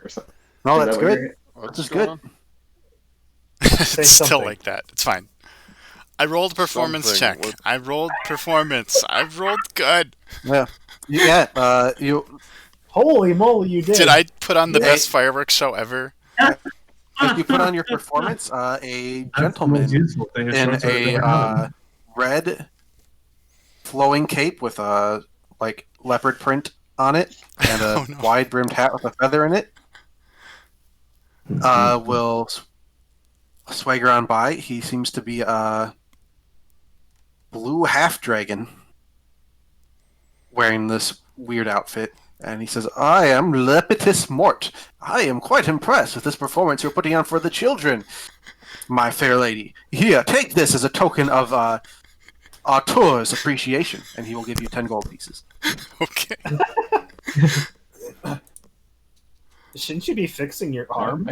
or something. No, Is that's that what good. you're- What's That's going good. on? It's still something. like that. It's fine. I rolled performance Something. check. What- I rolled performance. I rolled good. Yeah. You Holy moly, you did! Did I put on the Yeah. best fireworks show ever? you put on your performance a gentleman useful thing. in a red flowing cape with a like leopard print on it and a Oh, no. wide brimmed hat with a feather in it. Will swagger on by. He seems to be a blue half dragon wearing this weird outfit. And he says, I am Lepitus Mort. I am quite impressed with this performance you're putting on for the children, my fair lady. Here, take this as a token of Artur's appreciation, and he will give you 10 gold pieces. Okay. Shouldn't you be fixing your arm?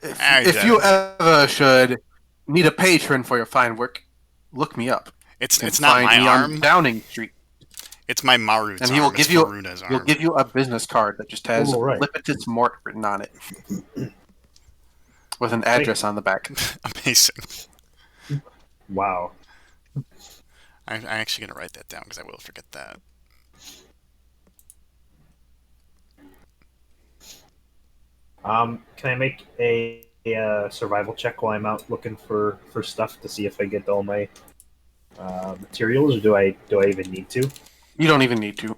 If you ever should need a patron for your fine work, look me up. It's You it's can not find my me arm. on Downing Street, It's my Marut's and arm. he will It's give you Faruna's he'll arm. give you a business card that just has Oh, right. Lipitus Mort written on it, with an address on the back. Amazing. Wow. I'm actually gonna write that down because I will forget that. Can I make a survival check while I'm out looking for stuff to see if I get all my materials, or do I even need to? You don't even need to.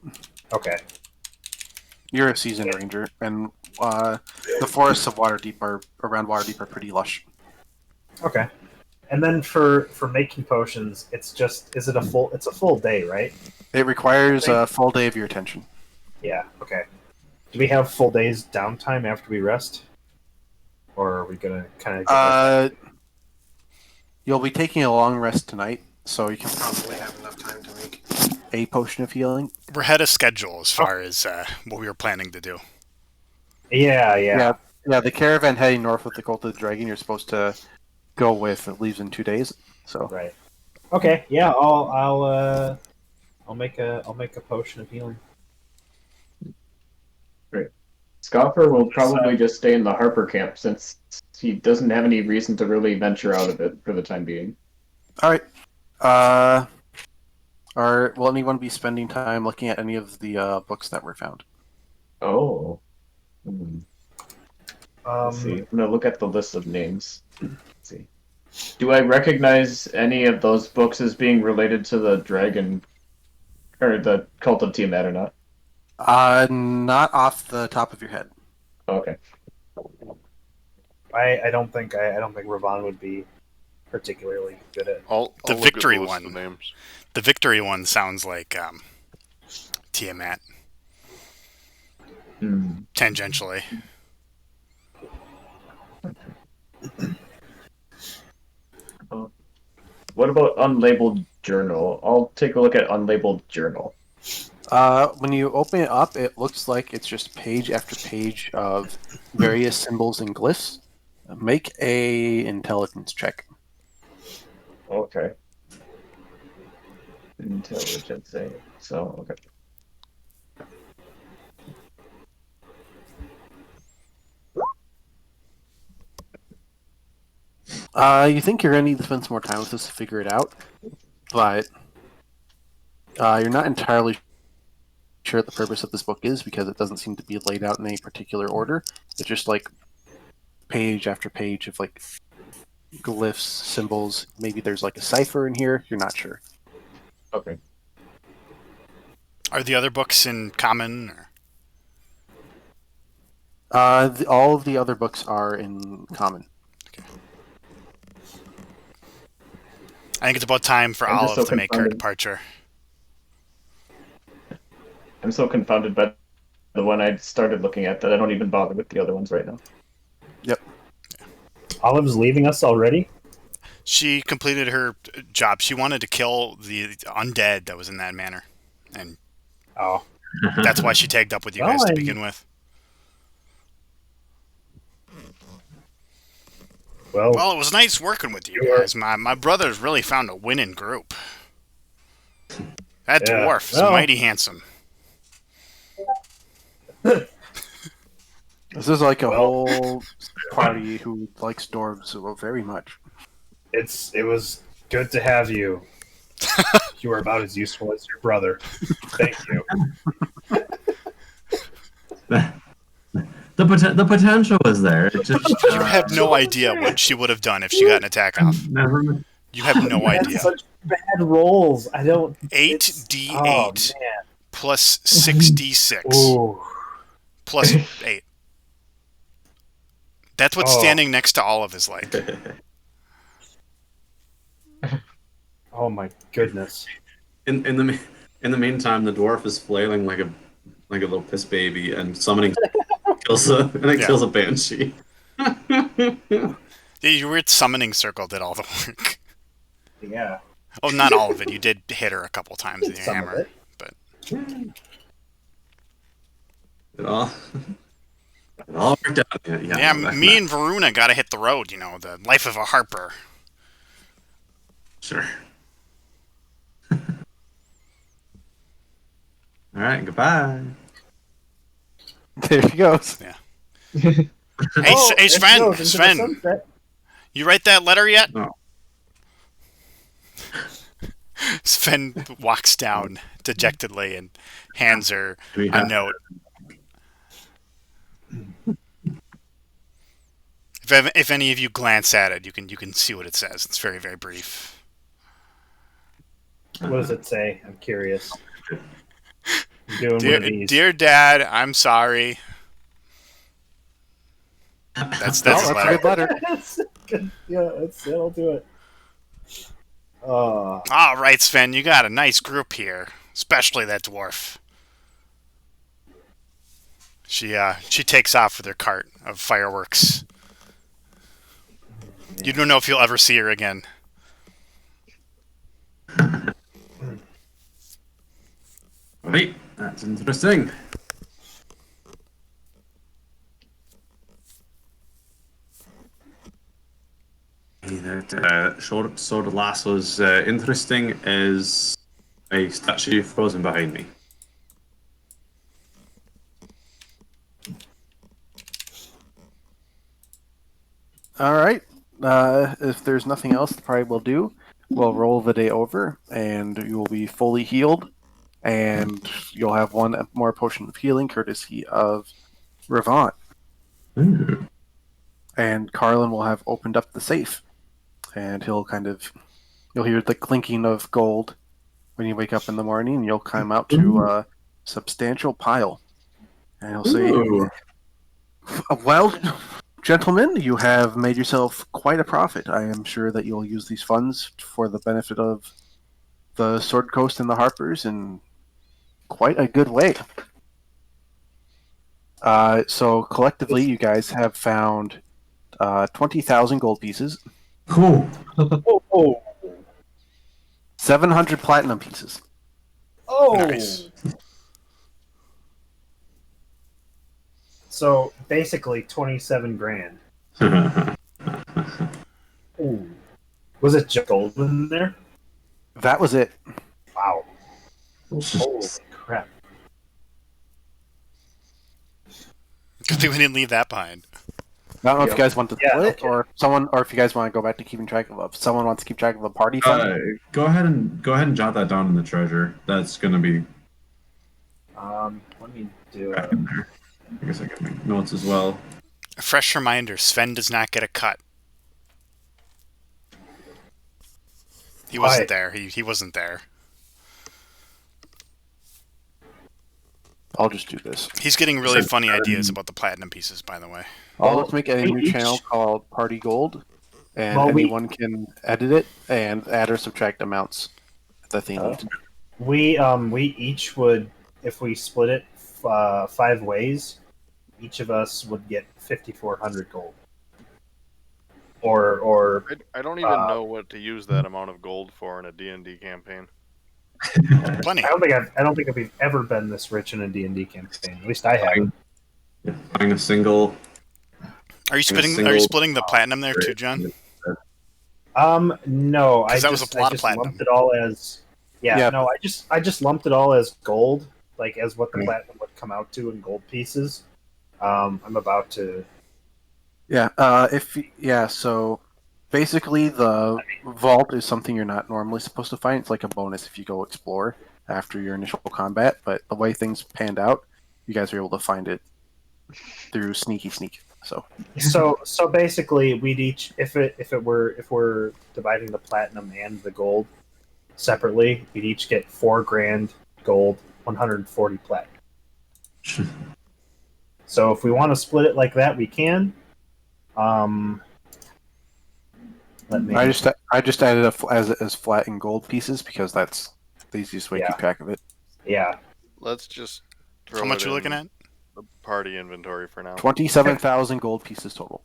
Okay. You're a seasoned ranger, and the forests of Waterdeep around Waterdeep are pretty lush. Okay. And then for making potions, it's a full day, right? It requires a full day of your attention. Yeah. Okay. Do we have full days downtime after we rest, or are we gonna kind of? You'll be taking a long rest tonight, so you can probably have enough time to make a potion of healing. We're ahead of schedule as far as what we were planning to do. Yeah. Yeah, the caravan heading north with the Cult of the Dragon you're supposed to go with. It leaves in 2 days. So Right. Okay. Yeah. I'll make a potion of healing. Scoffer will probably just stay in the Harper camp since he doesn't have any reason to really venture out of it for the time being. all right. Will anyone be spending time looking at any of the books that were found? Oh. Let's see. I'm gonna look at the list of names. Let's see. Do I recognize any of those books as being related to the dragon or the Cult of Tiamat or not? Not off the top of your head. Okay. I don't think Ravon would be particularly good at. I'll The look at victory the list one. of names. The victory one sounds like Tiamat, tangentially. What about Unlabeled Journal? I'll take a look at Unlabeled Journal. When you open it up, it looks like it's just page after page of various symbols and glyphs. Make a intelligence check. Okay. Intelligence save. So, okay. You think you're going to need to spend some more time with this to figure it out, but you're not entirely sure what the purpose of this book is because it doesn't seem to be laid out in any particular order. It's just like page after page of like glyphs, symbols. Maybe there's like a cipher in here. You're not sure. Okay. Are the other books in common? Or? All of the other books are in common. I think it's about time for I'm just Olive so to make her confounded. departure. I'm so confounded by the one I started looking at that I don't even bother with the other ones right now. Yep. Olive's leaving us already? She completed her job. She wanted to kill the undead that was in that manor, and Oh. that's why she tagged up with you Well, guys to I'm- begin with. Well, it was nice working with you guys. My brother's really found a winning group. That Yeah. dwarf is Well- mighty handsome. This is like a whole party who likes dwarves very much. It was good to have you. You are about as useful as your brother. Thank you. The potential was there. It just, You have no idea what she would have done if she got an attack off. never. You have no That's idea. such bad rolls. I don't. 8d8 Oh, man. plus 6d6 Ooh. plus 8. That's what Oh. standing next to Olive is like. Oh my goodness. In the meantime, the dwarf is flailing like a little piss baby and summoning kills a banshee. Your weird summoning circle did all the work. Yeah. Oh, not all of it. You did hit her a couple times with your Some of hammer. it. But It all, It all worked out. Yeah, me and Varuna got to hit the road. You know, the life of a harper. Sure. All right, goodbye. There she goes. Yeah. Hey, hey, Sven, you write that letter yet? No. Sven walks down dejectedly and hands her a note. If any of you glance at it, you can see what it says. It's very, very brief. What does it say? I'm curious. I'm doing one of these. Dear Dad, I'm sorry. That's a letter. good letter. Yeah, that'll do it. All right, Sven, you got a nice group here, especially that dwarf. She takes off with her cart of fireworks. You don't know if you'll ever see her again. Right, that's interesting. So the last was interesting is a statue frozen behind me. All right. If there's nothing else, probably will do. We'll roll the day over, and you will be fully healed, and you'll have one more potion of healing, courtesy of Ravant. Ooh. And Carlin will have opened up the safe, and you'll hear the clinking of gold when you wake up in the morning, and you'll climb out to a substantial pile, and he'll say, Ooh. "Well, gentlemen, you have made yourself quite a profit. I am sure that you'll use these funds for the benefit of the Sword Coast and the Harpers in quite a good way. So collectively, you guys have found 20,000 gold pieces, Cool. 700 platinum pieces, Nice. So basically 27 grand. Ooh. Was it just gold in there? That was it. Wow. Holy crap. Good thing we didn't leave that behind. I don't know if you guys want to Yeah, split, okay. or if you guys want to go back to keeping track of it. If someone wants to keep track of the party fund. Go ahead and jot that down in the treasure. That's gonna be Let me do back in there. I guess I can make notes as well. A fresh reminder, Sven does not get a cut. He wasn't there. He wasn't there. I'll just do this. He's getting really funny ideas about the platinum pieces, by the way. I'll just make a new each- channel called Party Gold, and Well, anyone can edit it and add or subtract amounts that they need. We each would, if we split it 5 ways, each of us would get 5,400 gold. Or I don't even know what to use that amount of gold for in a D&D campaign. Plenty. I don't think we've ever been this rich in a D&D campaign. At least I haven't. Buying a single. Are you splitting the platinum there too, John? No, I 'Cause that was just, a lot I of just platinum. lumped it all as No, I just lumped it all as gold, like as what the platinum would come out to in gold pieces. I'm about to. So basically the vault is something you're not normally supposed to find. It's like a bonus if you go explore after your initial combat, but the way things panned out, you guys are able to find it through sneak. So basically, we'd each if we're dividing the platinum and the gold separately, we'd each get 4 grand gold, 140 platinum. So if we want to split it like that, we can. I just added as flat in gold pieces because that's the easiest way to keep track of it. Yeah. Let's just throw How much it you in looking at? the party inventory for now. 27,000 gold pieces total.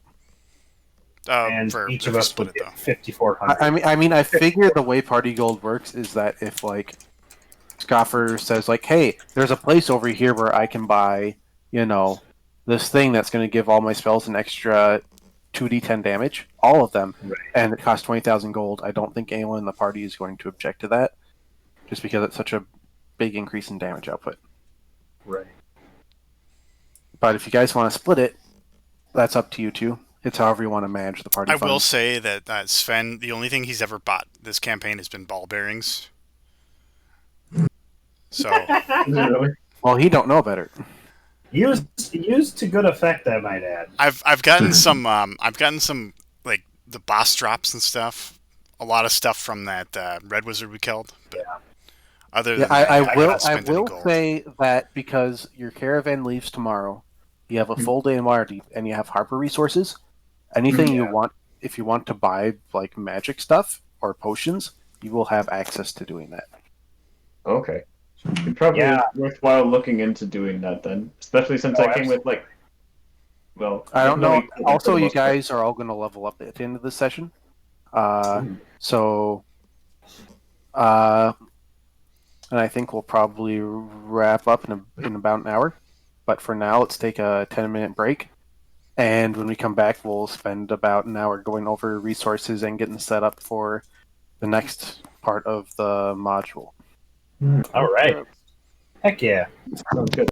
And each of us would get 5,400. I mean, I figure the way Party Gold works is that if like Scoffer says like, "Hey, there's a place over here where I can buy, this thing that's going to give all my spells an extra 2d10 damage, all of them, Right. and it costs 20,000 gold. I don't think anyone in the party is going to object to that, just because it's such a big increase in damage output. Right. But if you guys want to split it, that's up to you two. It's however you want to manage the party I will funds. say that Sven, the only thing he's ever bought this campaign has been ball bearings. So Really? Well, he don't know better. Used to good effect, I might add. I've gotten some like the boss drops and stuff. A lot of stuff from that red wizard we killed. But other Yeah, than that, I have will. not I spent any will gold. say that because your caravan leaves tomorrow, you have a full day in Waterdeep, and you have Harper resources. Anything you want, if you want to buy like magic stuff or potions, you will have access to doing that. Okay. It's probably worthwhile looking into doing that then, especially since I came with like. Well, I don't know. equipment for Also, the you most part. guys are all going to level up at the end of the session. So, and I think we'll probably wrap up in about an hour. But for now, let's take a 10-minute break. And when we come back, we'll spend about an hour going over resources and getting set up for the next part of the module. All right. Heck yeah. Sounds good.